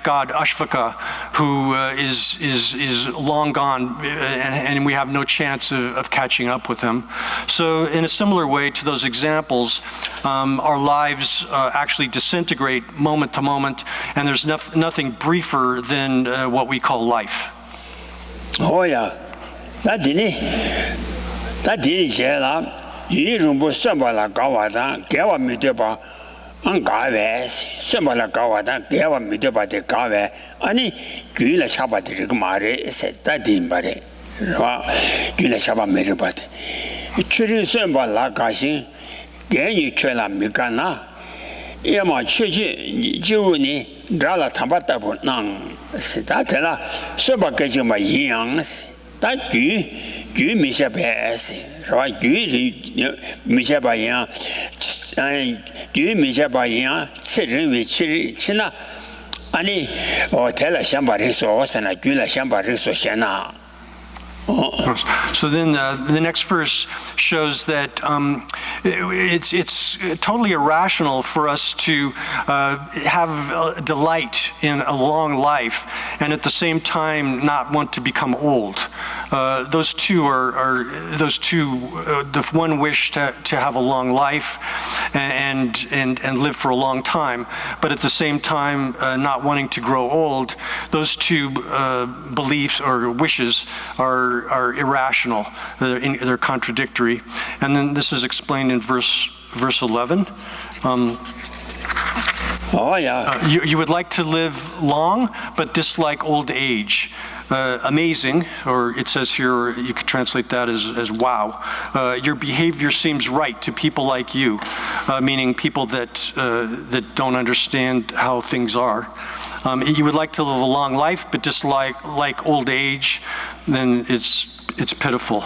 god Ashvaka, who is long gone, and we have no chance of catching up with him. So in a similar way to those examples, our lives actually disintegrate moment to moment, and there's nothing briefer than what we call life. Oh yeah, that didn't say that. You don't put somebody like Gawada, Gawa Mideba, and Gaves, somebody like Gawada, Gawa Mideba, the Gave, and Gula Shaba de Rigmare said that didn't bury. Gula Shaba Medibat. Chiri somebody like Gashi, Gay Chela Mikana, Yama Chichi, Juni, Drala Tabata, Nang, Sitatela, Soba Gajima Yangs, that you miss a pass, right? You miss a bayan, and you miss a bayan, sitting with China, Annie, or tell a Shamba resource and a Gula Shamba resource. So then the next verse shows that it's totally irrational for us to have delight in a long life and at the same time not want to become old. those two the one wish to have a long life and live for a long time, but at the same time not wanting to grow old. Those two beliefs or wishes are irrational. They're contradictory. And then this is explained in verse 11. You would like to live long, but dislike old age. Amazing, or it says here, you could translate that as wow. Your behavior seems right to people like you, meaning people that don't understand how things are. You would like to live a long life, but dislike old age, then it's pitiful.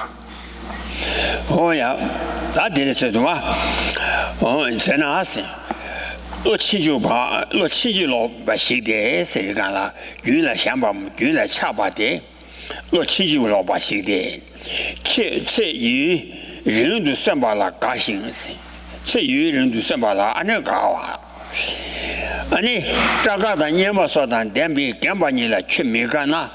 Oh yeah, that did it. Oh, it's an awesome. 678把写的谁干了？原来想把原来恰把的，678把写的，这有人都算把了高兴噻，这有人都算把了安那高啊，安尼这个的年嘛说的，点比干把你了去没干呐，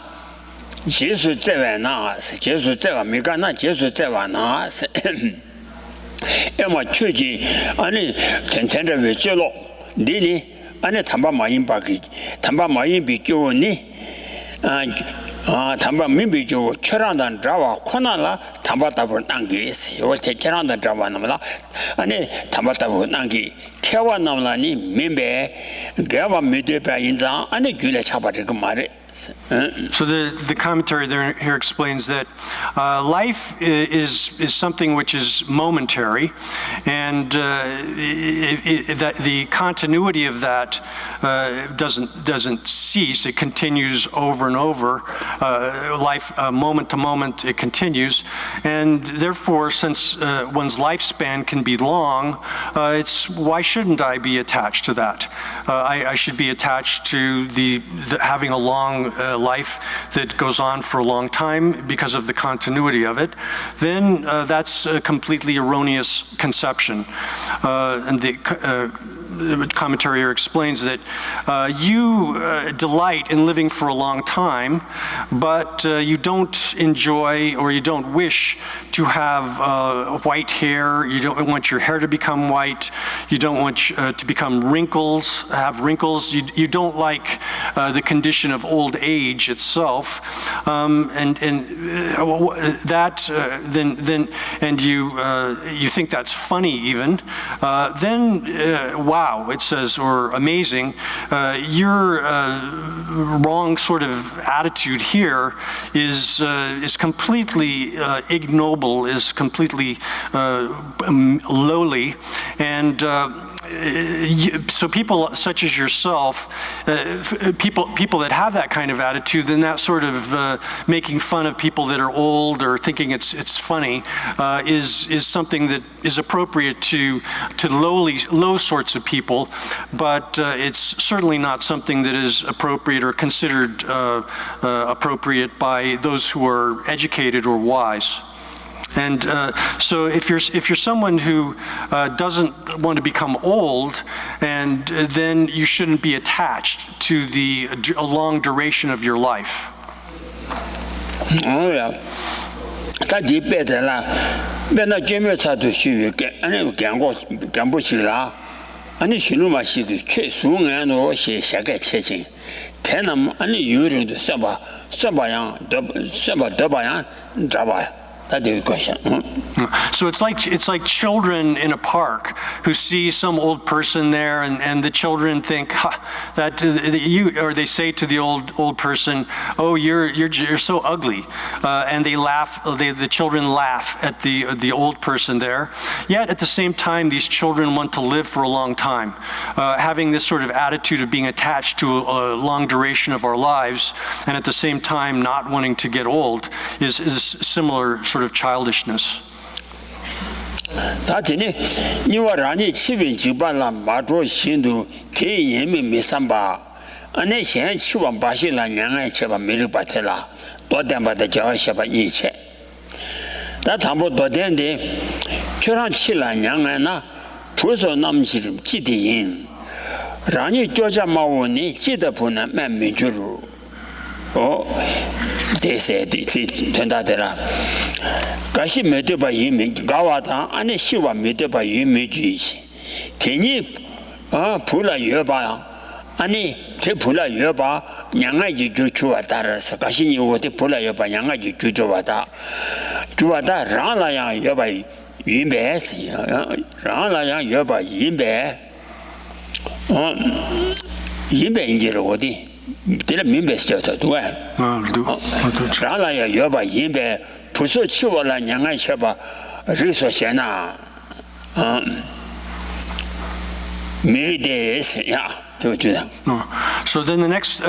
结束再玩呐，结束再玩没干呐，结束再玩呐是，要么出去安尼天天的为接了。 네네 안에 담바 마인 바기 담바 마인 비교니 담바 민비교 철안단 자와 코나라 담바 답을 남기스 요 대철안단 자와 남라 안에 담바 답을 남기 개와 남라니 민배 개와 미대바 인자 안에 귤에 잡아들 그 말에. So the commentary there here explains that life is something which is momentary, and that the continuity of that doesn't cease. It continues over and over. Life, moment to moment, it continues, and therefore, since one's lifespan can be long, why shouldn't I be attached to that? I should be attached to the having a long life that goes on for a long time because of the continuity of it. Then that's a completely erroneous conception. And the commentary here explains that you delight in living for a long time, but you don't enjoy or you don't wish to have white hair. You don't want your hair to become white. You don't want to become have wrinkles. You don't like the condition of old age itself, and you think that's funny even. Then wow, it says, or amazing. Your wrong sort of attitude here is completely ignoble, is completely lowly, and so people such as yourself, people that have that kind of attitude, then that sort of making fun of people that are old or thinking it's funny is something that is appropriate to low sorts of people, but it's certainly not something that is appropriate or considered appropriate by those who are educated or wise. And so if you're someone who doesn't want to become old, and then you shouldn't be attached to a long duration of your life. Oh yeah. That deep better la. When I came here to see you, I can't go Gambuchila. Ani Shiluma Shiki, Soon and or she Shaka Checking. Tenam, any urine to Sabayan, Dabayan, Java. That's the question. So it's like children in a park who see some old person there, and the children think that or they say to the old person, "Oh, you're so ugly," and they laugh. The children laugh at the old person there. Yet at the same time, these children want to live for a long time, having this sort of attitude of being attached to a long duration of our lives, and at the same time not wanting to get old is similar sort of childishness. 다지네 니와라니 치빈 지반라 마도 신도 개예미 미삼바 안에 현 치원 바실라 냥에 쳐바 미르 바텔라 도담바다 저샤바 이체 다 담보 도된데 저랑 치라 냥에나 부서 남시름 지디인 라니 쪼자 마오니 지다 보나 맨미주루 대세 된다더라 가시 메드바 이미 가와다 안에 시와 메드바 이미지 괜히 불라 여봐야 아니 제 불라 여봐 양아지 주주와 따라서 가시니 오데 불라 여봐 양아지 주주와다 주와다 라라야 여봐 임베스 라라야 여봐 임베 임베 인지로 어디 내가 민베스죠 누가 라라야 여봐 임베 부서 치워라 양아 쳐봐 리소시나 미리데스 야 So then the next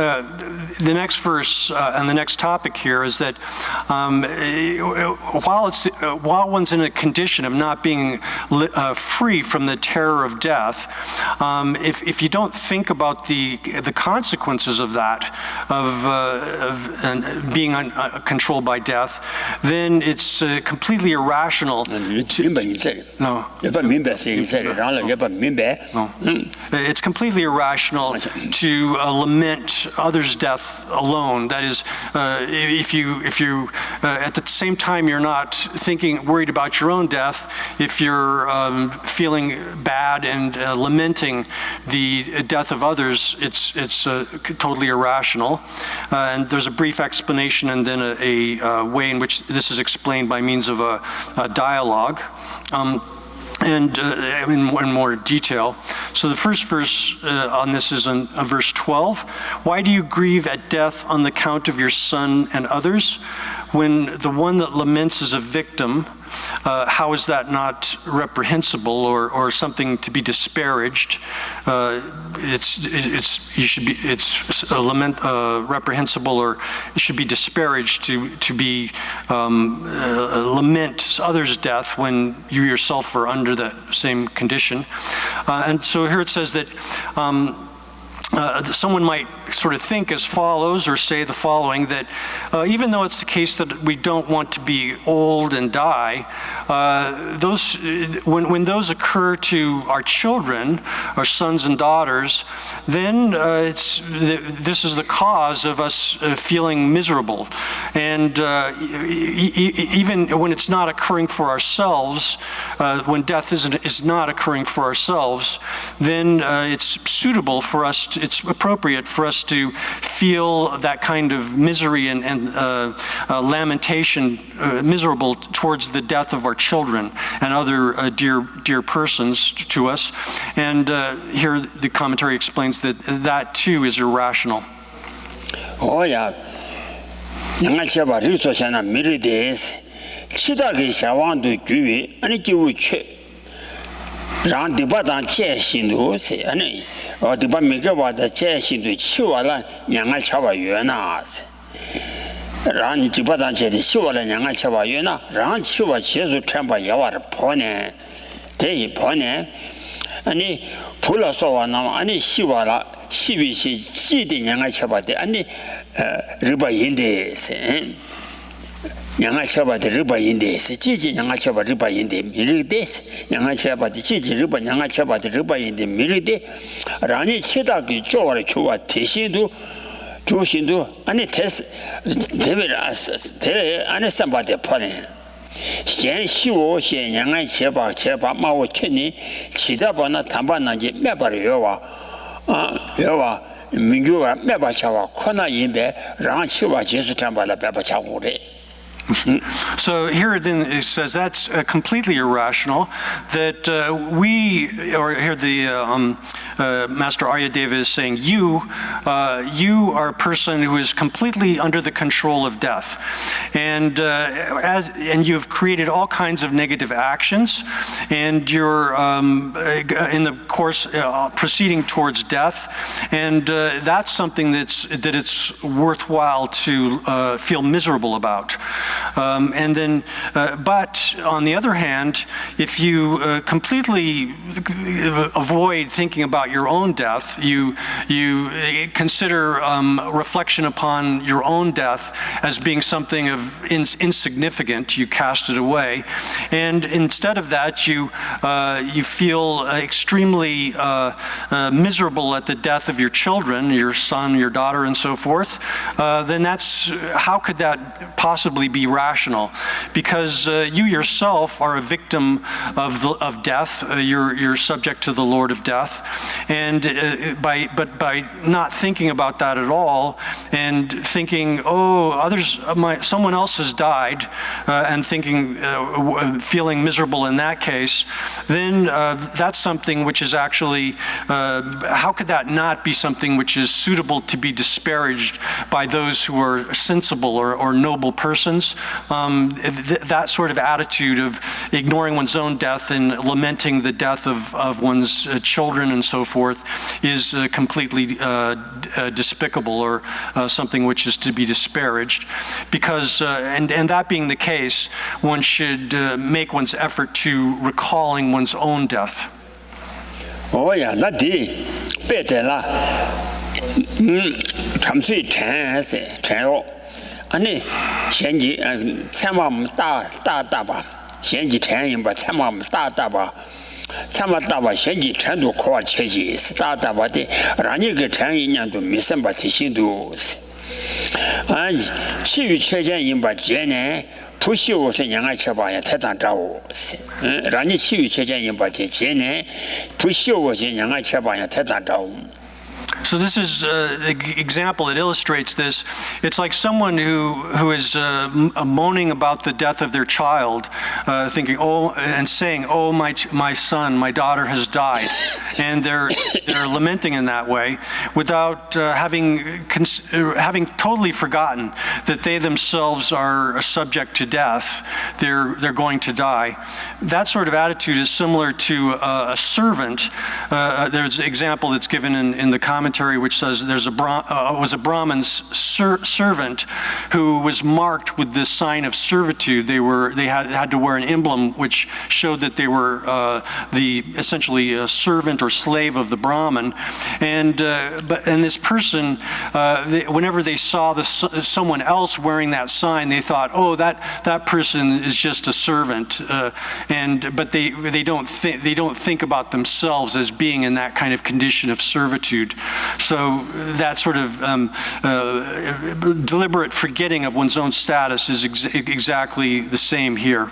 verse and the next topic here is that while one's in a condition of not being free from the terror of death, if you don't think about the consequences of that, of being controlled by death, then it's completely irrational. No. It's completely irrational to lament others' death alone. That is, if you at the same time you're not worried about your own death, if you're feeling bad and lamenting the death of others, it's totally irrational. And there's a brief explanation and then a way in which this is explained by means of a dialogue. And in more detail. So the first verse on this is in verse 12. Why do you grieve at death on the count of your son and others? When the one that laments is a victim, how is that not reprehensible or something to be disparaged? It's reprehensible, or it should be disparaged to be lament others' death when you yourself are under the same condition. And so here it says that someone might sort of think as follows, or say the following, that even though it's the case that we don't want to be old and die, when those occur to our children, our sons and daughters, then this is the cause of us feeling miserable. And even when it's not occurring for ourselves, when death is not occurring for ourselves, then it's suitable for us, it's appropriate for us to feel that kind of misery and lamentation, miserable towards the death of our children and other dear persons to us. And here the commentary explains that that too is irrational. Oh yeah, 양아치가 리소시나 미리데스 시다게 샤완도 규위 아니 규우체 랑디바단 제신도세 아니 어디바 메가바다 제신도 치와라 양아치와 유나스 랑 디바단 제디 치와라 양아치와 유나 랑 치와 제수 템바 야와르 보네 대이 보네 아니 불러서와나 아니 시와라 시비시 지디 양아치바데 아니 르바인데세 양아치바데 르바인데세 지지 양아치바 르바인데 미르데스 양아치바데 지지 르바 양아치바데 르바인데 미르데 라니 치다기 쪼와르 쪼와 대신도 조신도 아니 테스 데베라스 데 아니 삼바데 파네 先修我先让俺切把马我切你，其他把那谈判那些没把药哇药哇，民主啊没把切哇，可能因为让切哇结束谈判了，别把切糊的。 So here then it says that's completely irrational, that or here the Master Aryadeva is saying, you are a person who is completely under the control of death, and you have created all kinds of negative actions, and you're in the course proceeding towards death, and that's something that it's worthwhile to feel miserable about. And then, but on the other hand, if you completely avoid thinking about your own death, you consider reflection upon your own death as being something of insignificant, you cast it away, and instead of that, you feel extremely miserable at the death of your children, your son, your daughter, and so forth, then how could that possibly be rational? Because you yourself are a victim of death. You're subject to the Lord of death, and but by not thinking about that at all and thinking, oh, someone else has died, and feeling miserable in that case, then that's something which is actually, how could that not be something which is suitable to be disparaged by those who are sensible or noble persons? That sort of attitude of ignoring one's own death and lamenting the death of one's children and so forth is completely despicable, or something which is to be disparaged. Because, and that being the case, one should make one's effort to recalling one's own death. Oh yeah, that day, better la. 참수이 천로 아니 현지 참마大大봐 현지 천인바 참마大大봐 참마大봐 현지 천도 코와 체지大大봐데 라니 그 천인년도 미선바 티신도 아니 시위 체전인바 제네 不修是两个吃吧也太当着我，让你去吃点盐巴这些呢，不修是两个吃吧也太当着我。 So this is an example that illustrates this. It's like someone who is moaning about the death of their child, thinking, oh, and saying, oh, my son, my daughter has died. And they're lamenting in that way without having totally forgotten that they themselves are subject to death. They're going to die. That sort of attitude is similar to a servant. There's an example that's given in the commentary which says was a Brahmin's servant who was marked with this sign of servitude. They had to wear an emblem which showed that they were essentially a servant or slave of the Brahmin, and this person, whenever they saw someone else wearing that sign, they thought, oh, that person is just a servant, but they don't think about themselves as being in that kind of condition of servitude. So that sort of deliberate forgetting of one's own status is exactly the same here.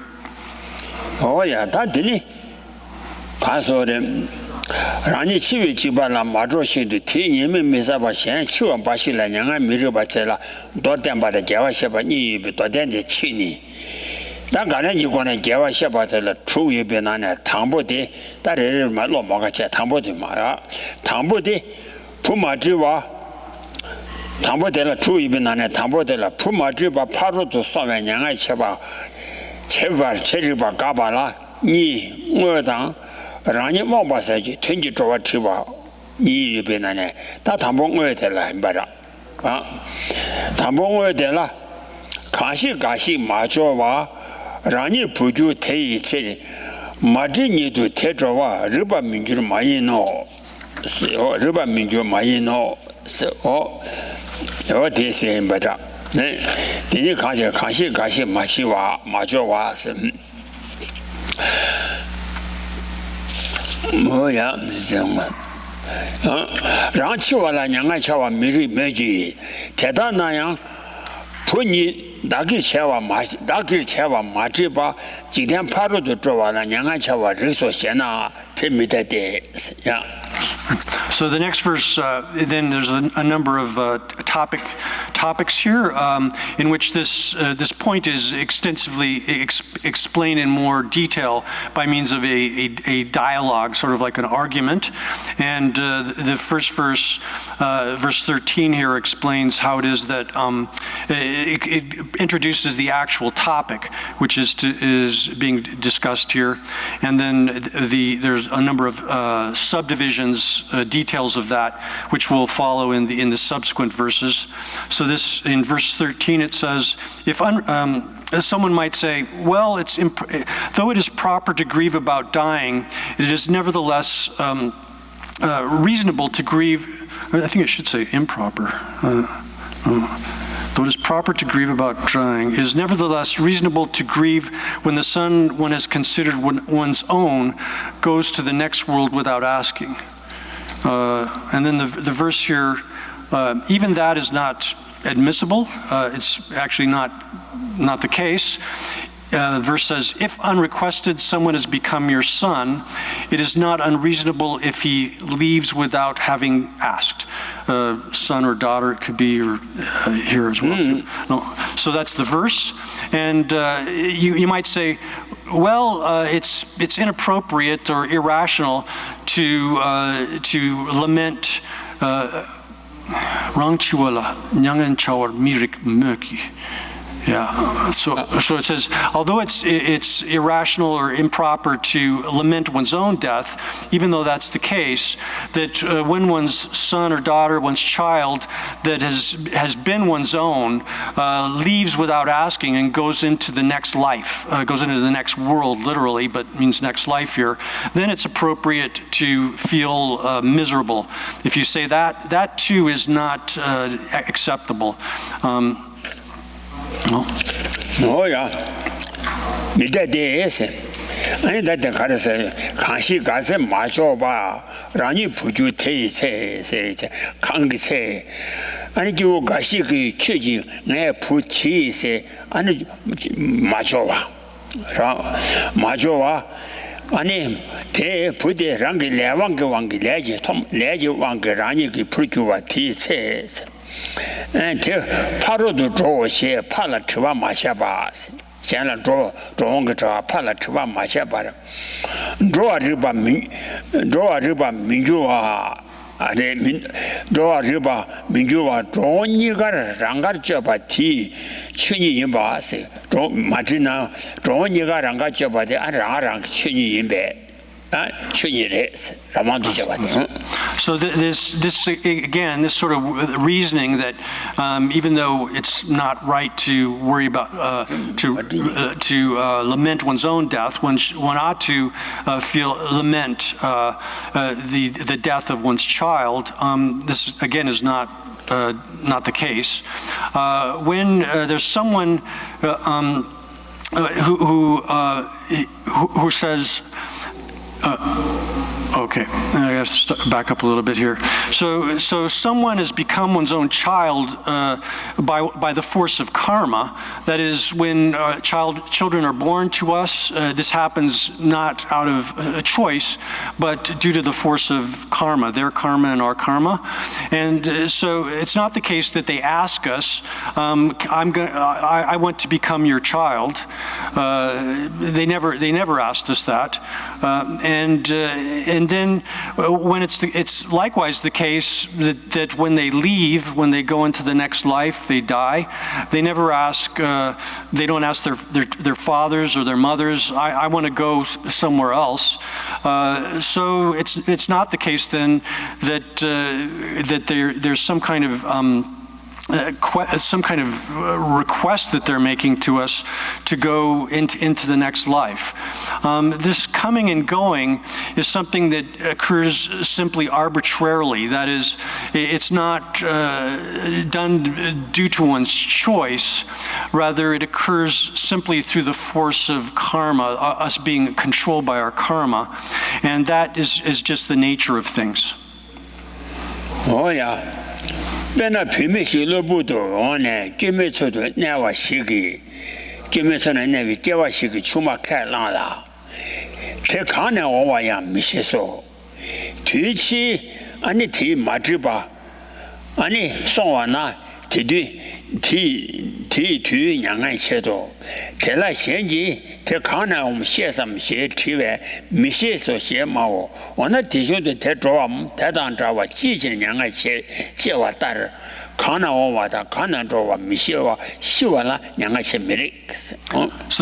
Oh yeah, that didn't. Rani chiwi chibala madro shindu ti yimi misaba shen chiwa bashi la nyanga miru batela do temba de jawa sheba ni bi do den de chini da ga ne ni gwa ne jawa sheba de chu yi bi na ne tangbo de da re ma lo ma ga che tangbo de ma ya tangbo de pu ma zhi wa tangbo de la chu yi bi na ne tangbo de la pu ma zhi ba pa ro do so wen nyanga cheba cheba che ba ga ba la ni mo dang Rani Mobasaji, 20 Jova Chiba, Yi Benane, that Tambong Tela, Bada. Tambong Dela, Kashi Gashi Majova, Rani Puju Tei, Majini to Tetrova, Riba Minju Maino, Riba Minju Maino, what they say in Bada. Then you Kashi Gashi Machiva, Majova. Oh yeah, Ranchiwala Yanga Chawa Miri Meji, Tedana Puni Dagi Chawa Majiba, Jidan Paro to Jovala Yanga Chawa Riso Shena, Timida days. Yeah. So the next verse, then there's a number of topics here in which this point is extensively explained in more detail by means of a dialogue, sort of like an argument. And the first verse, verse 13 here, explains how it is that introduces the actual topic, which is being discussed here, and then there's a number of subdivisions, details of that, which will follow in the subsequent verses. So this, in verse 13, it says, someone might say, well, though it is proper to grieve about dying, it is nevertheless reasonable to grieve. I think it should say improper. Though it is proper to grieve about dying, it is nevertheless reasonable to grieve when the son one has considered one's own goes to the next world without asking. And then the verse here, even that is not admissible. It's actually not the case. The verse says, if unrequested someone has become your son, it is not unreasonable if he leaves without having asked. Son or daughter, it could be here as well. No. So that's the verse. And you might say, well, it's inappropriate or irrational to lament Rangchuala Nyangan Chawar Mirik Möki. Yeah, so it says, although it's irrational or improper to lament one's own death, even though that's the case, that when one's son or daughter, one's child that has been one's own, leaves without asking and goes into the next life, goes into the next world, literally, but means next life here, then it's appropriate to feel miserable. If you say that, that too is not acceptable. 뭐야? 밑에 대해서 아니 나한테 가르쳐 간시 가서 마셔봐. 라니 부주 대세세 강기세 아니 저 가시 그 취지 내 부치세 아니 마셔봐. 마셔봐. 아니 대 부대랑 그 레왕게 왕게 레지 톰 레지 왕게 라니 그 부주와 대세세 파로도 좋으시 팔라 트와 마셔봐.现在中个这怕了吃吧马些吧了，这把民族啊，这这把民族啊，中你个让个这把提，去年一把是中马只呢，中你个让个这把的，让去年一百。So this again, this sort of reasoning that even though it's not right to worry about to lament one's own death, one ought to lament the death of one's child. This again is not the case. When there's someone who says. Okay, I have to back up a little bit here. So someone has become one's own child by the force of karma. That is, when children are born to us, this happens not out of a choice, but due to the force of karma, their karma and our karma. And so it's not the case that they ask us, I want to become your child. They never asked us that. And then when it's likewise the case that when they leave, when they go into the next life, they die, they never ask, they don't ask their fathers or their mothers, I want to go somewhere else. So it's not the case then that there's some kind of request that they're making to us to go into the next life. This coming and going is something that occurs simply arbitrarily. That is, it's not done due to one's choice. Rather, it occurs simply through the force of karma, us being controlled by our karma. And that is just the nature of things. Oh, yeah. Bena pime shilo budo one kime chodo newa shigi kime chona nevi kewa shigi chuma kai lang la te kane owa yang mi shiso tui chi ani ti majiba ani songwa na ti tui nyangan chedo te la shenji te kane xie sam xie tiwe mi shiso xie mao wana ti shu de te zhuwa te dang zhawa ji jin nyangan xie wa dar So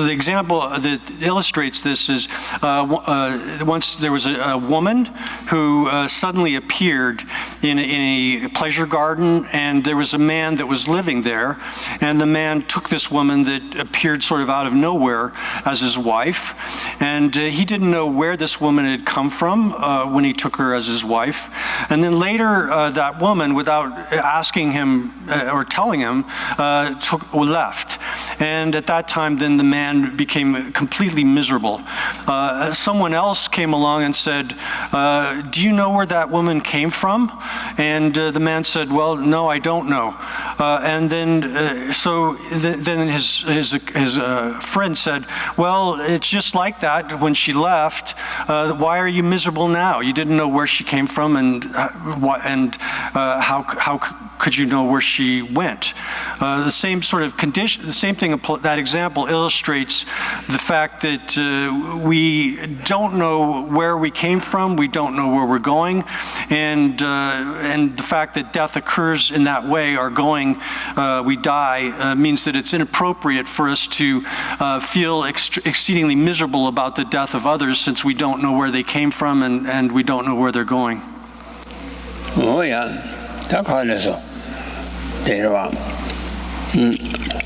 the example that illustrates this is once there was a woman who suddenly appeared in a pleasure garden, and there was a man that was living there, and the man took this woman that appeared sort of out of nowhere as his wife, and he didn't know where this woman had come from when he took her as his wife. And then later that woman, without asking him or telling him, left. And at that time, then the man became completely miserable. Someone else came along and said, do you know where that woman came from? And the man said, well, no, I don't know. And then then his friend said, well, it's just like that when she left. Why are you miserable now? You didn't know where she came from, and how could you know where she went? The same sort of condition, the same thing, that example illustrates the fact that we don't know where we came from, we don't know where we're going, and the fact that death occurs in that way, our going, we die, means that it's inappropriate for us to feel exceedingly miserable about the death of others, since we don't know where they came from and we don't know where they're going. Oh yeah, that's how it is.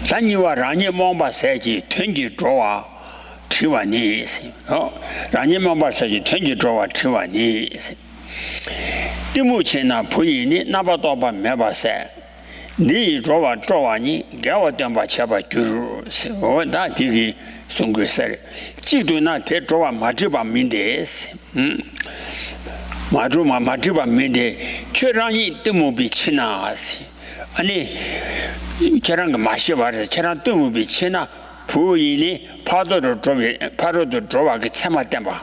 단위와 라니 몸바 세지 튼지 좋아 티와니 라니 몸바 세지 튼지 좋아 티와니 디무체나 부인이 나바도바 메바세 니 좋아 좋아니 개와던바 쳐바 주루 오다 디기 송괴세 지도나 대 좋아 마지바 민데스 마주마 마지바 민데 최랑이 디무비 치나스 아니 저런 거 마셔봐서 저런 뜸이 치나 부인이 파도를 들어와게 참았단 봐.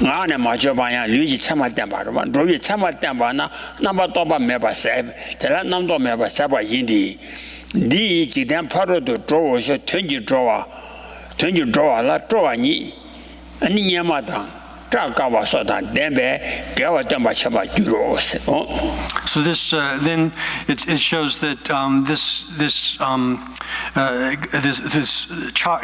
안에 마셔봐야 류지 참았단 말이야. 류지 참았단 봐나 남아도봐 매봤어. 대란 남도 매봤어 봐 인디. 네 지단 파도도 들어와서 던지 들어와라 들어와니 아니 냐마다 자가와서다 댐베 개와던 쳐봐 주로스 So this then it shows that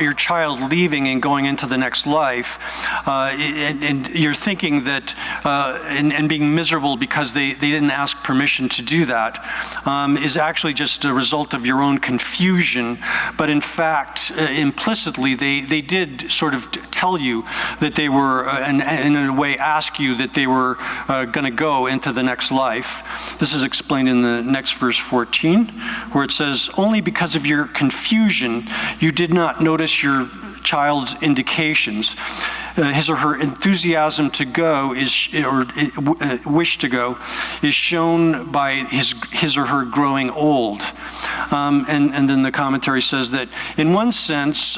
your child leaving and going into the next life, and you're thinking that and being miserable because they didn't ask permission to do that, is actually just a result of your own confusion. But in fact, implicitly, they did sort of tell you that they were, and in a way ask you that they were going to go into the next life. This is explained in the next verse 14, where it says, only because of your confusion, you did not notice your child's indications. His or her enthusiasm to go wish to go is shown by his or her growing old. And then the commentary says that in one sense,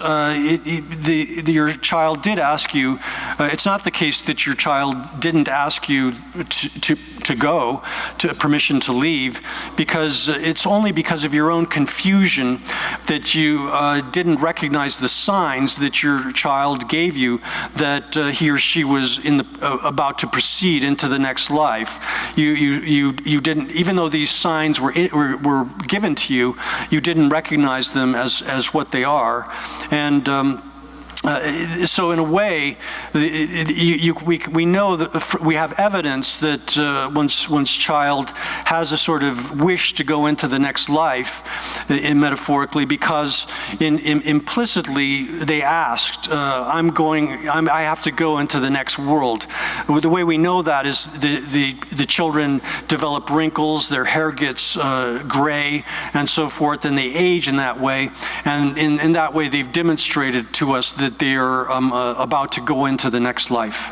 your child did ask you. It's not the case that your child didn't ask you to go, to permission to leave, because it's only because of your own confusion that you didn't recognize the signs that your child gave you that he or she was about to proceed into the next life. You didn't, even though these signs were given to you, you didn't recognize them as what they are. And so in a way, we know that we have evidence that one's child has a sort of wish to go into the next life, metaphorically, because implicitly they asked, I have to go into the next world. The way we know that is the children develop wrinkles, their hair gets gray, and so forth, and they age in that way. And in that way, they've demonstrated to us that they are about to go into the next life.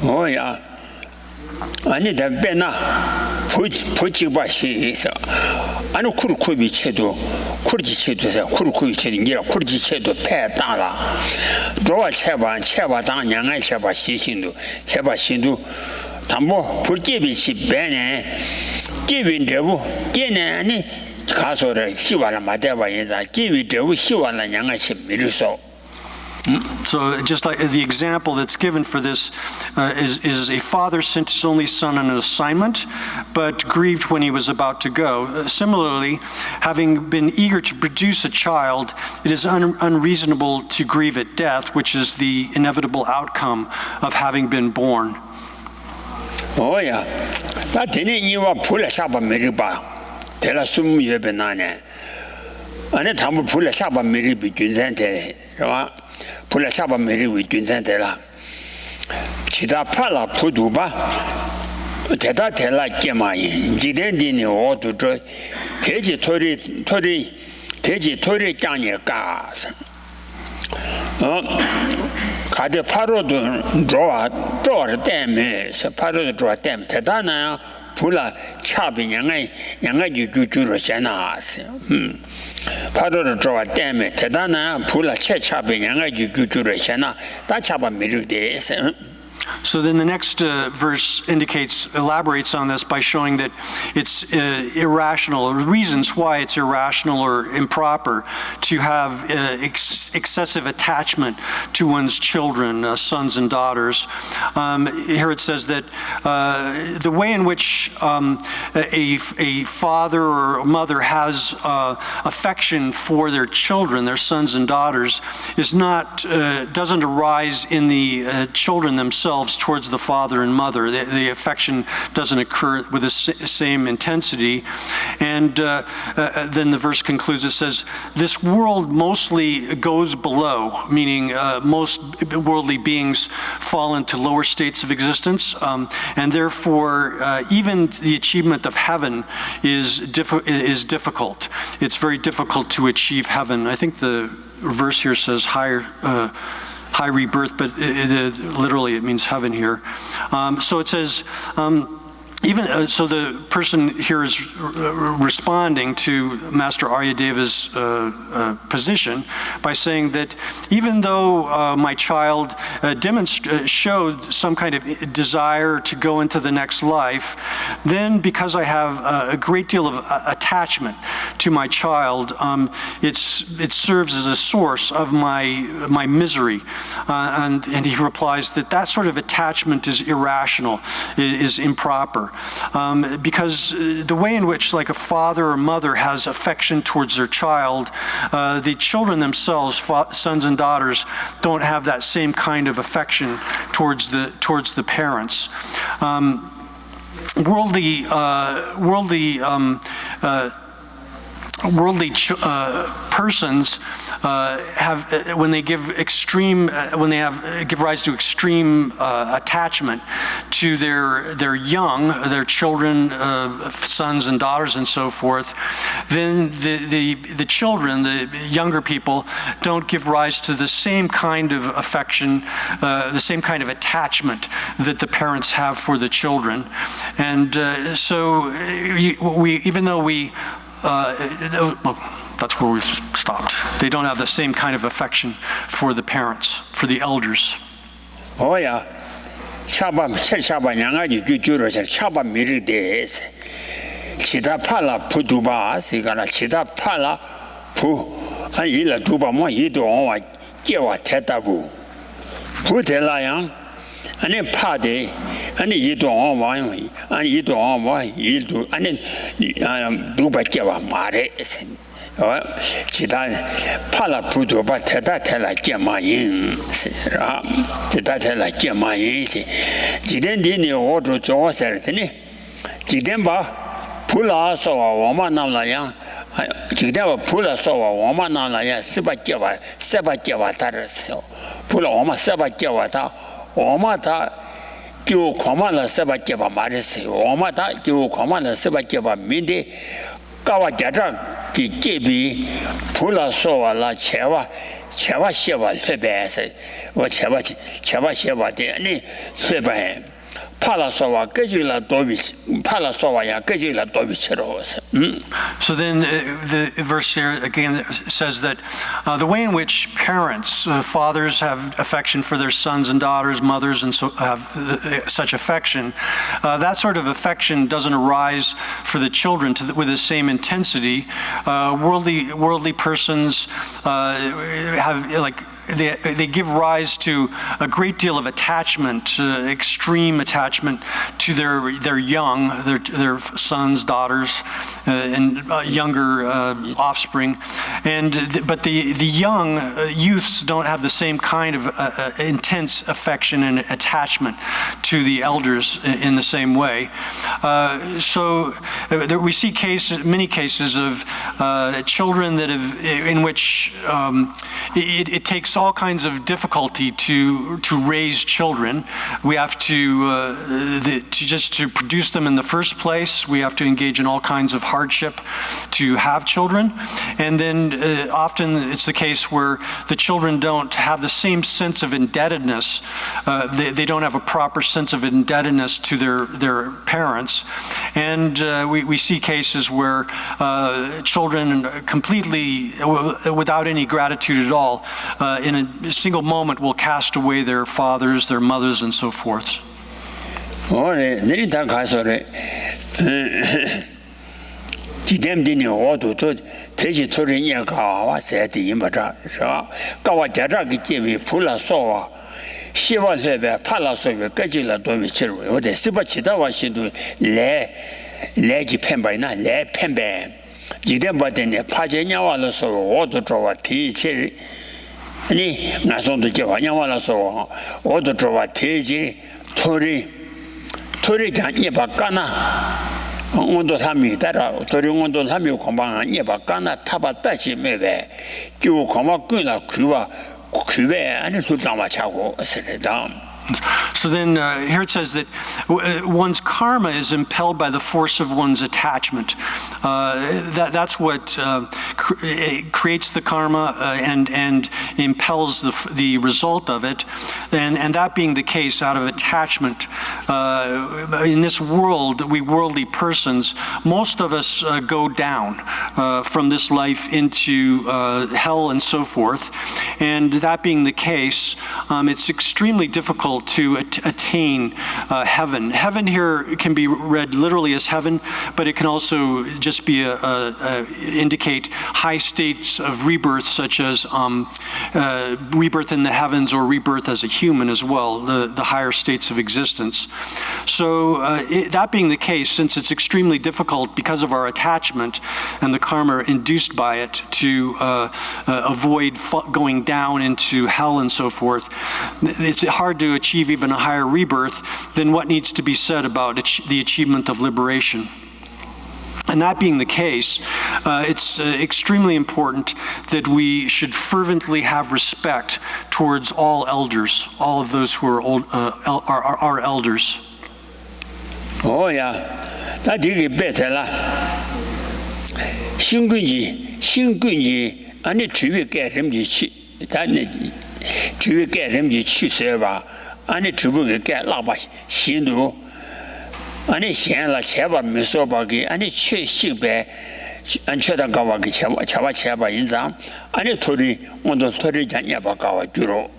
Oh yeah. 아니 대변나 포치바시에서 아니 쿠르쿠비 체도 쿠르지 체도서 쿠르쿠비 체딩이라 쿠르지 체도 패다라 도와 체바 당냥아 체바 시신도 체바 신도 담보 불제비시 배네 제빈데고 얘네니 가서를 시와라 마대바 인자 제비데고 시와라 냥아 치 미르소 So just like the example that's given for this is a father sent his only son on an assignment, but grieved when he was about to go. Similarly, having been eager to produce a child, it is unreasonable to grieve at death, which is the inevitable outcome of having been born. Oh yeah, that didn't you want pull a shop of Meriba? Tell us soon you have been on it. And a time pull a shop of Meri between Sante, pull a shop of Meri with Gunsantella. Chita Pala Puduba, Teta Tela Gemai, Gidendini or to draw, Teji Tori Kanya gas. Kade paro draw dam is paro draw dam tedana pula chabi yanga jujuro shanas paro draw dam tedana pula chabi yanga jujuro shana that chaba miru des. So then the next verse elaborates on this by showing that it's irrational, or reasons why it's irrational or improper to have excessive attachment to one's children, sons and daughters. Here it says that the way in which a father or a mother has affection for their children, their sons and daughters, doesn't arise in the children themselves towards the father and mother. The affection doesn't occur with the same intensity. And then the verse concludes, it says, this world mostly goes below, meaning most worldly beings fall into lower states of existence, and therefore even the achievement of heaven is difficult. It's very difficult to achieve heaven. I think the verse here says high rebirth, but literally it means heaven here. So it says, so the person here is responding to Master Aryadeva's position by saying that even though my child showed some kind of desire to go into the next life, then because I have a great deal of attachment to my child, it serves as a source of my misery. And he replies that sort of attachment is irrational, is improper. Because the way in which like a father or mother has affection towards their child, the children themselves, sons and daughters, don't have that same kind of affection towards the parents. Worldly persons when they give rise to extreme attachment to their young, their children, sons and daughters and so forth, then the children, the younger people, don't give rise to the same kind of affection, the same kind of attachment that the parents have for the children. And so even though that's where we stopped. They don't have the same kind of affection for the parents, for the elders. Oh yeah, chaba yangaji jujuro chaba mirides. Chita pala puduba sigara chita pala pu ayila duba mo yido onwa jewa tetabu. Putela yang ane pade ane yido onwa ane yido onwa yido ane duba jewa mare. Chita pala puduba teta tela jemayin teta tela jemayin jiden dini odo zo sertini jiden ba pula so wama namla yang jiden ba pula so wama namla yang seba jewa taras pula wama seba jewa ta wama ta kyu koma la seba jewa maris wama ta kyu koma la seba jewa minde kawa jata ki jebi pula sowa la chewa shewa lebese wa chewa shewa de ni lebe pala sowa gejila dobi pala sowa ya gejila dobi chero. So then the verse here again says that the way in which parents, fathers have affection for their sons and daughters, mothers and so have such affection, that sort of affection doesn't arise for the children with the same intensity. Worldly persons have like they give rise to a great deal of attachment, extreme attachment to their young, their sons, daughters, and younger offspring. But the young youths don't have the same kind of intense affection and attachment to the elders in the same way. So we see many cases of children in which it takes all kinds of difficulty to raise children. We have to produce them in the first place. We have to engage in all kinds of hardship to have children. And then often it's the case where the children don't have the same sense of indebtedness. They don't have a proper sense of indebtedness to their parents. And we see cases where children completely, without any gratitude at all, in a single moment will cast away their fathers, their mothers, and so forth. 지dem디니 오도도 대지 토리냐 가와 세디 임바자 가와 자자기 제비 불라소와 시와세베 팔라소베 까지라 도미 치르 어데 스바치다와 시도 레지 펜바이나 레 펜베 지dem바데네 파제냐와라소 오도조와 티치 아니 나선도 제와냐와라소 오도조와 티지 토리 장이 바까나 온도 삼이 따라 도령온도 삼이 공방한 예바까나 타바다시 매베 주 공방꾼나 그와 그외 안에 둘다마 차고 쓰레다. So then here it says that one's karma is impelled by the force of one's attachment. That's what creates the karma and impels the result of it. And that being the case out of attachment, in this world, we worldly persons, most of us go down from this life into hell and so forth. And that being the case, it's extremely difficult to attain heaven. Heaven here can be read literally as heaven, but it can also just be indicate high states of rebirth, such as rebirth in the heavens or rebirth as a human as well, the higher states of existence. So that being the case, since it's extremely difficult because of our attachment and the karma induced by it to avoid going down into hell and so forth, it's hard to achieve even a higher rebirth than what needs to be said about the achievement of liberation. And that being the case, it's extremely important that we should fervently have respect towards all elders, all of those who are our elders. Oh yeah, that is better. 신근지 아니 주위 깨름지 치 단지 주위 깨름지 치세봐 아니 주부게 깨라바 신도 아니 현라 제바 미소바기 아니 치식배 안쳐다 가와기 차와 인자 아니 토리 온도 토리 잔야바 가와 주로.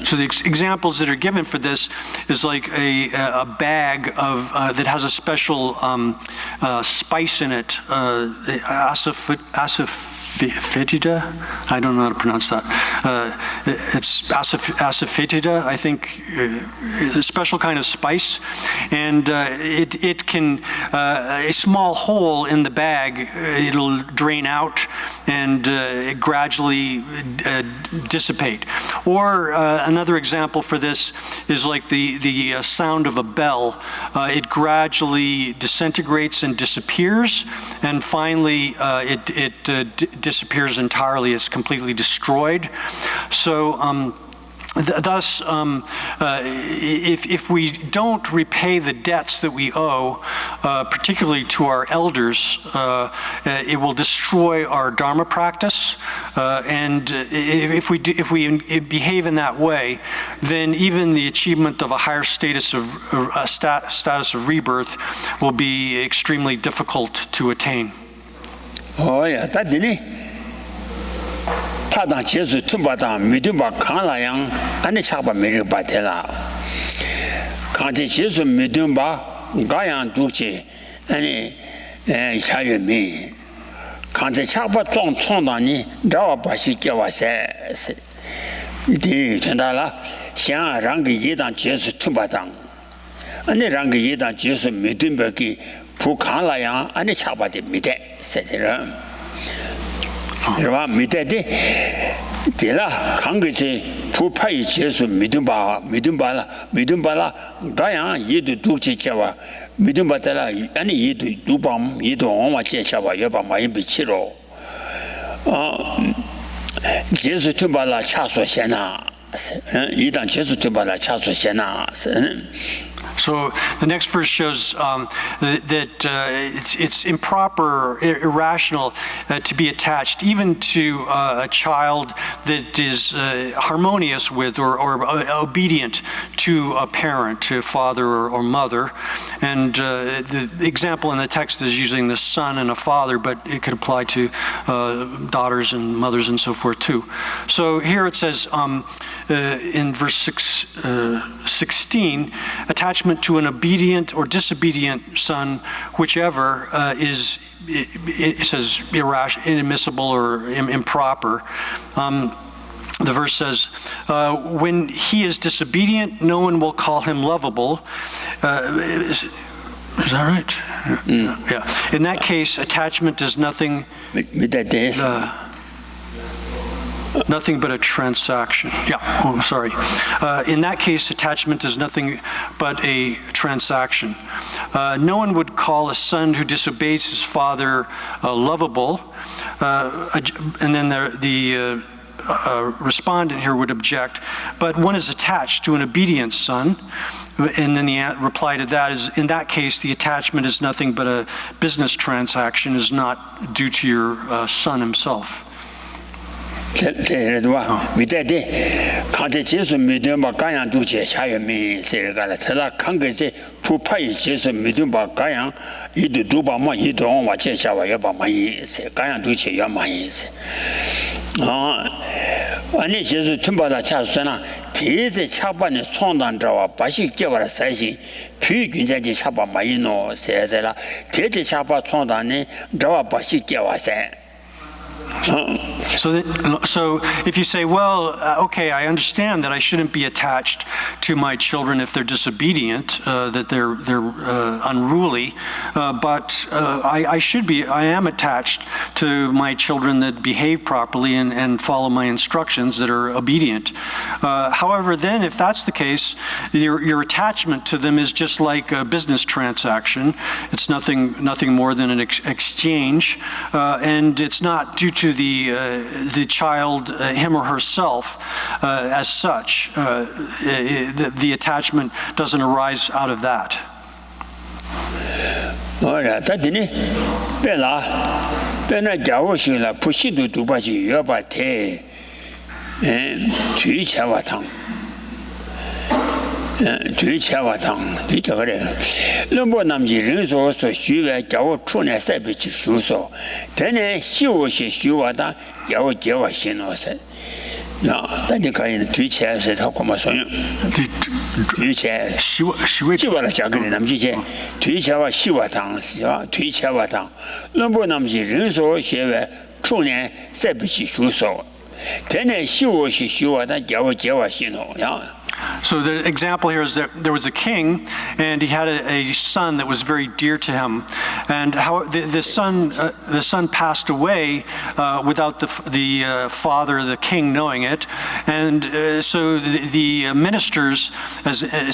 So the examples that are given for this is like a bag of that has a special spice in it, asafoetida. I don't know how to pronounce that. It's asafoetida, I think, a special kind of spice, and it can a small hole in the bag. It'll drain out and gradually dissipate. Or another example for this is like the sound of a bell. It gradually disintegrates and disappears, and finally it disappears entirely. It's completely destroyed. So thus, if we don't repay the debts that we owe, particularly to our elders, it will destroy our Dharma practice. And if we behave in that way, then even the achievement of a higher status of rebirth will be extremely difficult to attain. Oh yeah, that didn't. 타당 제수 tum바당 미드바 강라양 안에 차바 메르 바텔라 강제 제수 미드바 가양 두치 아니 차유미 강제 차바 좀 총다니 라와 바시 겨와세 이제 된다라 샹 랑게 예당 제수 tum바당 아니 랑게 예당 제수 믿음밖에 부칸라야 아니 차바데 미데 세데라 여러분 미데데 데라 강게지 부파이 제수 믿음바라 가야 예도 두치자와 믿음바다라 아니 예도 두밤 예도 엄마 제샤와 여바 많이 비치로 제수 tum바라 차소세나 이단 제수 tum바라 차소세나 So the next verse shows that it's improper, irrational to be attached even to a child that is harmonious with or obedient to a parent, to father or mother. And the example in the text is using the son and a father, but it could apply to daughters and mothers and so forth too. So here it says in verse 16, attachment to an obedient or disobedient son, whichever it says irrational, inadmissible, or improper. The verse says, when he is disobedient, no one will call him lovable. Is that right? Yeah. In that case, attachment is nothing but a transaction. Yeah, oh, sorry. In that case, attachment is nothing but a transaction. No one would call a son who disobeys his father lovable. And then the respondent here would object, but one is attached to an obedient son. And then the reply to that is, in that case, the attachment is nothing but a business transaction, is not due to your son himself. 미대대 강제 제수 믿음바 가양 두제 샤여미 세가라 테라 강게제 부파이 제수 믿음바 가양 이도 두바마 이도 온와 제샤와 여바마이 세 가양 두제 여마이 세 아니 제수 tum바다 차수나 대제 차반에 손단자와 바식 개와라 사시 비균자지 차바 마이노 세세라 대제 차바 손단에 저와 바식 개와세 So if you say, well, okay, I understand that I shouldn't be attached to my children if they're disobedient, that they're unruly, but I am attached to my children that behave properly and follow my instructions, that are obedient. However, then if that's the case, your attachment to them is just like a business transaction. It's nothing more than an exchange, and it's not due to the child, him or herself, as such. The attachment doesn't arise out of that. So the example here is that there was a king, and he had a son that was very dear to him, and how the son passed away without the father, the king, knowing it, and so the ministers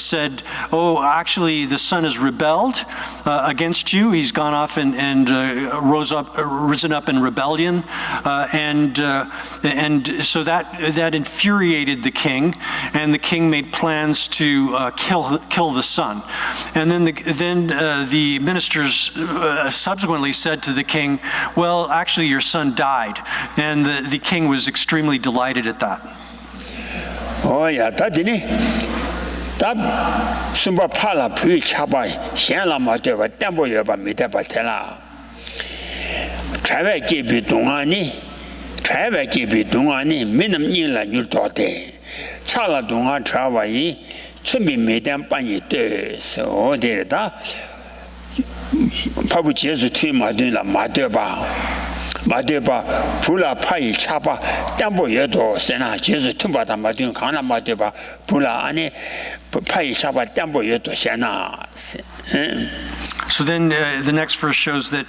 said, "Oh, actually, the son has rebelled against you. He's gone off and risen up in rebellion," and so that infuriated the king, and the king made plans to kill the son. And then the ministers subsequently said to the king, "Well, actually, your son died," and the king was extremely delighted at that. Oh yeah, that didn't. That sumba pala pui chaba xianla ma deba tembo yoba mita batela. Travel gibi minam nila nyurtote. Chala dunga travayi chumi medan banyi de so de da. Pabu jesu tui ma dun la ma deba. 마데바 불라 파이 차바 땀보여도 세나 제스 tum바다 마딘 강나 마데바 불라 안에 파이 차바 땀보여도 세나. So then the next verse shows that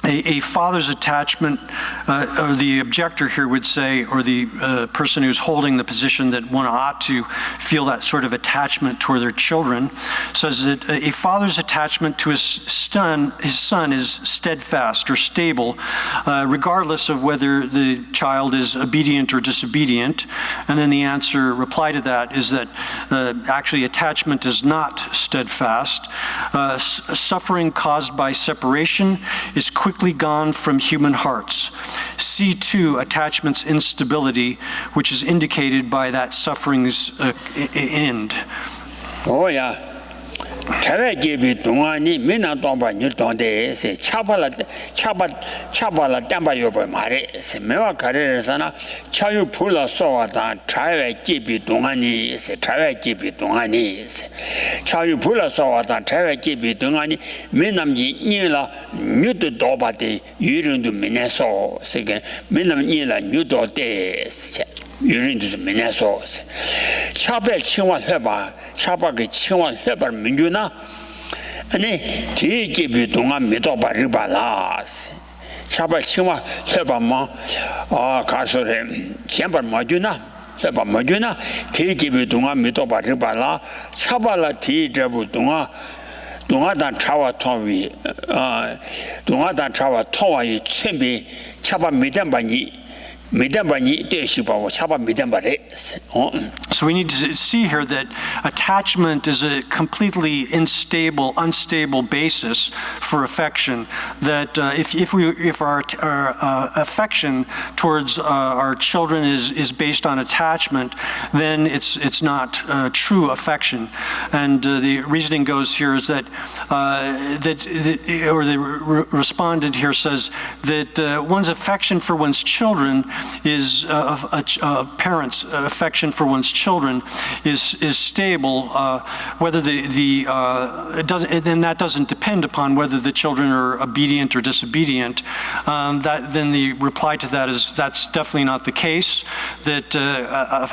a father's attachment, or the objector here would say, or the person who's holding the position that one ought to feel that sort of attachment toward their children, says that a father's attachment to his son is steadfast or stable, regardless of whether the child is obedient or disobedient. And then the reply to that is that actually attachment is not steadfast. Suffering caused by separation is quickly gone from human hearts. See too attachment's instability, which is indicated by that suffering's end. Oh yeah. 차베게비 동안이 맨날 동바 뉴동데 차발라 땀바요버 말에 메와 가레르사나 차유 풀라 소와다 차베게비 동안이 차유 풀라 소와다 차베게비 동안이 맨남지 니라 뉴도 도바데 유른도 메네소 세게 맨남 니라 뉴도데 유린도 메네소 차베 칭와 해봐 차바게 칭와 해봐 민주나 아니 뒤집이 동안 믿어봐 리발라스 차바 칭와 해봐마 가서래 챈바 마주나 해봐 마주나 뒤집이 동안 믿어봐 리발라 차발라 뒤집이 동아단 차와 통위 동아단 차와 통화의 챈비 차바 믿음바니 So we need to see here that attachment is a completely unstable basis for affection. That if our affection towards our children is based on attachment, then it's not true affection. And the reasoning goes here is that the respondent here says that one's affection for one's children is a parent's affection for one's children is stable, whether it doesn't, then that doesn't depend upon whether the children are obedient or disobedient. Then the reply to that is that's definitely not the case. That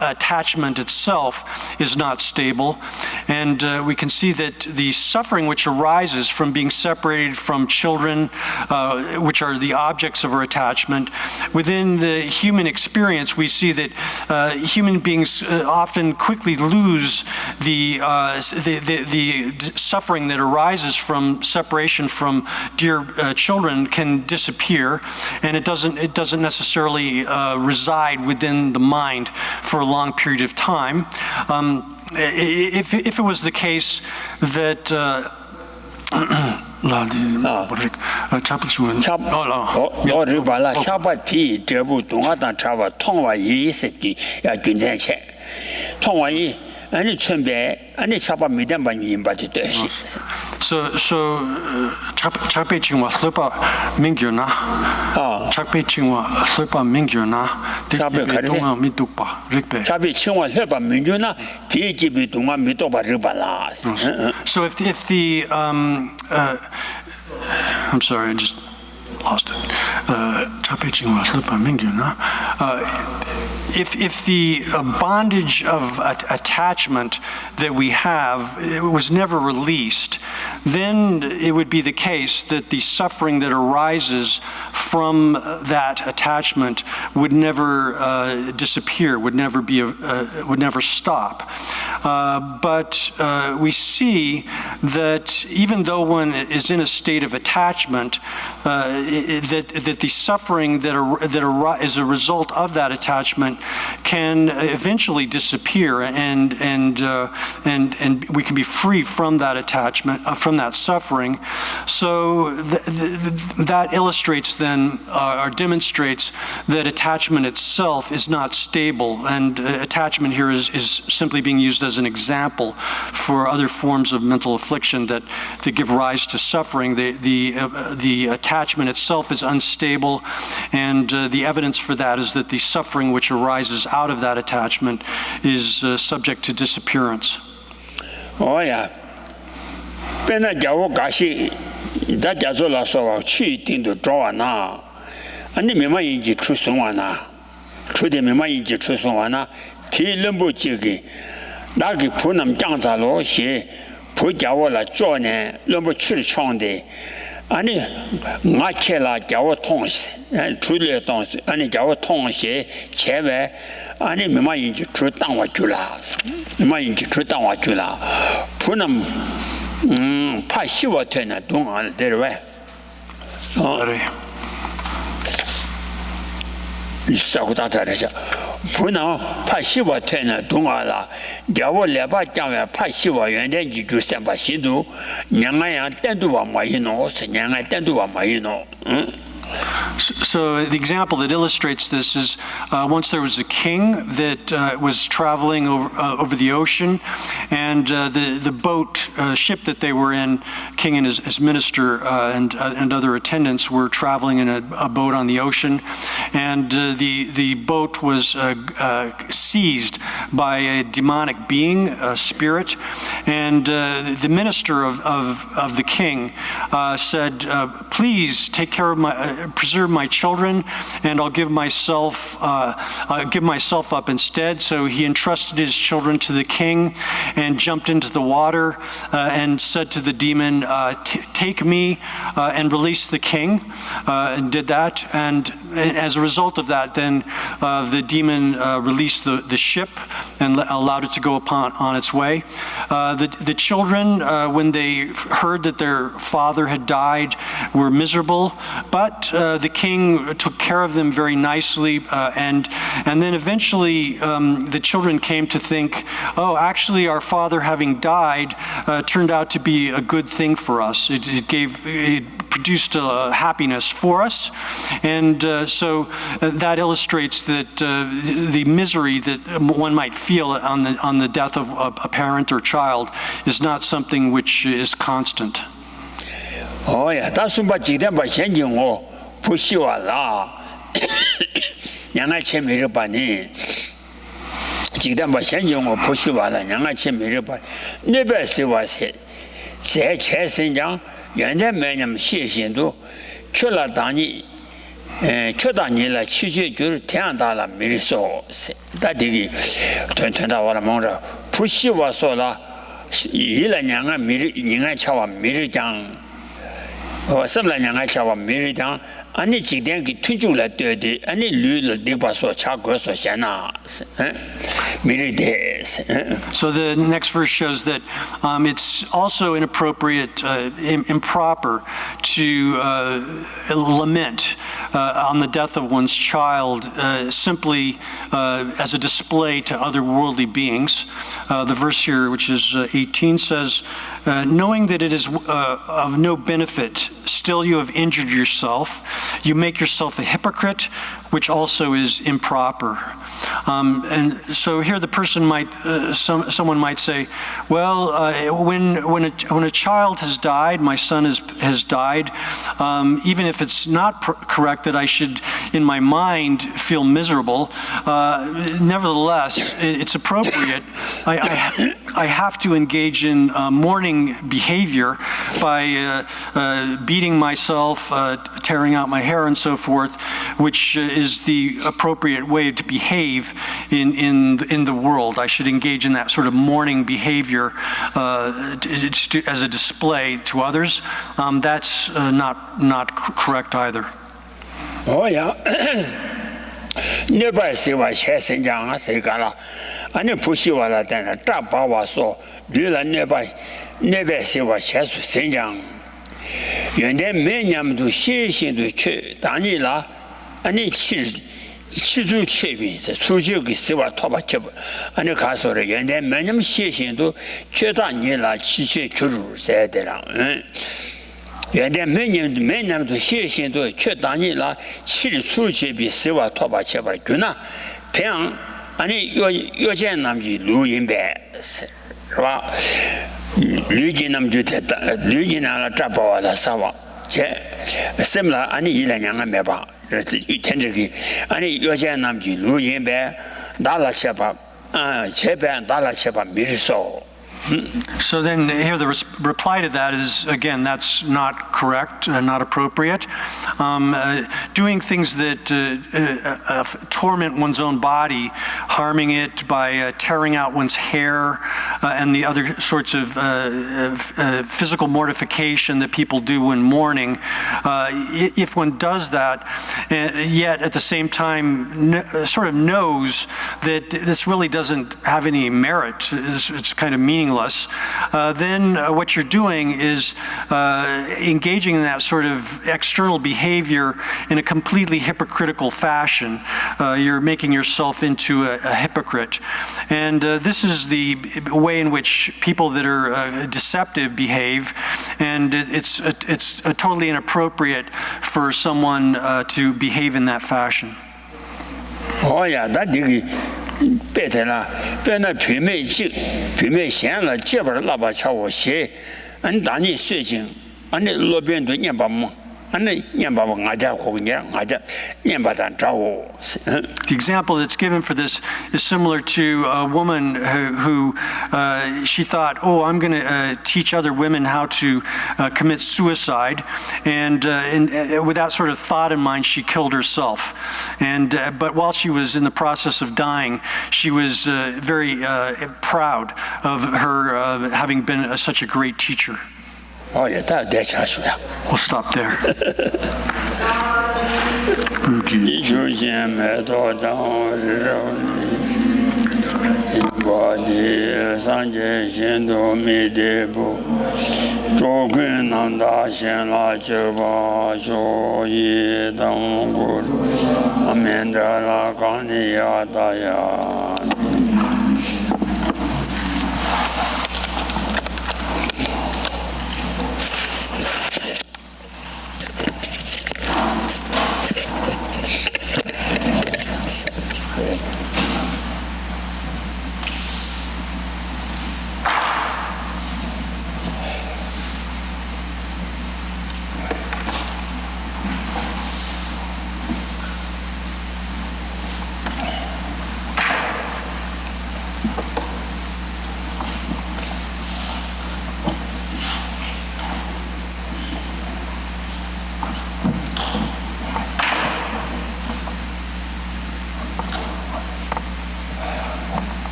attachment itself is not stable, and we can see that the suffering which arises from being separated from children, which are the objects of our attachment, within the human experience, we see that human beings often quickly lose the suffering that arises from separation from dear children can disappear, and it doesn't necessarily reside within the mind for a long period of time. If it was the case that 차바티 제부 동아단 차바 통화 이세기 야 균전체 통화이 아니 천배 아니 차바 미담반이 임바디 되시 So chakpe chingwa hlepa mingyona chakpe chingwa hlepa mingyona chakpe 동아 미뚝바 릭베 chakpe chingwa hlepa mingyona 뒤집이 동아 미뚝바 릭발라. So if the I'm sorry, I just lost it. If the bondage of attachment that we have was never released, then it would be the case that the suffering that arises from that attachment would never disappear, would never stop. But we see that even though one is in a state of attachment, that the suffering that is a result of that attachment can eventually disappear, and we can be free from that attachment, from that suffering. So that illustrates then, or demonstrates that attachment itself is not stable, and attachment here is simply being used as an example for other forms of mental affliction that give rise to suffering. The attachment itself is unstable, and the evidence for that is that the suffering which arises out of that attachment is subject to disappearance. Oh yeah. Pena jawo gashi 大家做了说去定都找完呐，你明白人家出送完呐，出的明白人家出送完呐，提人不这个，那个不能讲啥咯些，不叫我来做呢，人不去唱的。你我去了叫我同事，出来东西，你叫我同事前外，你明白人家出当我去了，明白人家出当我去了，不能怕希望天呢，东岸对吧？少个大头的些，不能怕希望天呢，东岸了，叫我来把讲完怕希望原来你就先把心度，两个人单独往买一弄，是两个单独往买一弄，So the example that illustrates this is once there was a king that was traveling over the ocean, and the boat ship that they were in, king and his minister and other attendants were traveling in a boat on the ocean, and the boat was seized by a demonic being, a spirit, and the minister of the king said, "Please take care of preserve my children, and I'll give myself up instead." So he entrusted his children to the king and jumped into the water and said to the demon, "Take me and release the king," and did that. And as a result of that, then the demon released the ship and allowed it to go on its way. The children, when they heard that their father had died, were miserable, but the king took care of them very nicely, and then eventually the children came to think, oh, actually our father having died turned out to be a good thing for us. It produced happiness for us, and so that illustrates that the misery that one might feel on the death of a parent or child is not something which is constant. 哦呀，但是把几天把现金我不希望了，两个钱没人把你，几天把现金我不希望了，两个钱没人把，那边是我是，在全新疆原来没那么些心都，去了当年，去当年了，就是天上大了没人说，但这个吞到我的梦着，不希望说了，一了两个没人，人家瞧我没人讲。什么两个叫我没人讲，你今天给推出来对的，你绿了你把说查过说先拿，没人的。So the next verse shows that it's also inappropriate, improper to lament on the death of one's child simply as a display to other worldly beings. The verse here, which is 18, says, knowing that it is of no benefit, still you have injured yourself. You make yourself a hypocrite, which also is improper. And so here the person might, someone might say, well, when a child has died, my son has died, even if it's not correct that I should, in my mind, feel miserable, nevertheless, it's appropriate. I have to engage in mourning behavior by beating myself, tearing out my hair, and so forth, which is the appropriate way to behave in the world. I should engage in that sort of mourning behavior as a display to others. That's not correct either. Oh yeah. 那边是我先生讲啊，谁干了？你不喜欢了，但是这把我说，绿了那边是我先生讲。原来每年们都写信都去，当年了，你起初确定是出去给是我拖把接不，你看说的原来每年们写信都去当年了，起去入在的了，原来每年都写信都去当年了，起出去比是我拖把接不就那，平常你要见那么就录音呗，是吧？绿金那么就绿金那了这把我的啥哇？这什么了？你一两年还没吧？这天这个，你要见那么就录音呗，打了700，前边打了700没人说， So then here the reply to that is, again, that's not correct, not appropriate. Doing things that torment one's own body, harming it by tearing out one's hair and the other sorts of physical mortification that people do when mourning, if one does that, yet at the same time sort of knows that this really doesn't have any merit, it's kind of meaningless, then what you're doing is engaging in that sort of external behavior in a completely hypocritical fashion. You're making yourself into a hypocrite. And this is the way in which people that are deceptive behave, and it's totally inappropriate for someone to behave in that fashion. Oh yeah, that dig better na, better pime xian la jebar la ba cha wo xie, an da ni sui jing, an ni lo bian du nian ba mo. The example that's given for this is similar to a woman who she thought, oh, I'm going to teach other women how to commit suicide, and with that sort of thought in mind, she killed herself. But while she was in the process of dying, she was very proud of her having been such a great teacher. Oh yeah, We'll stop there. Amen.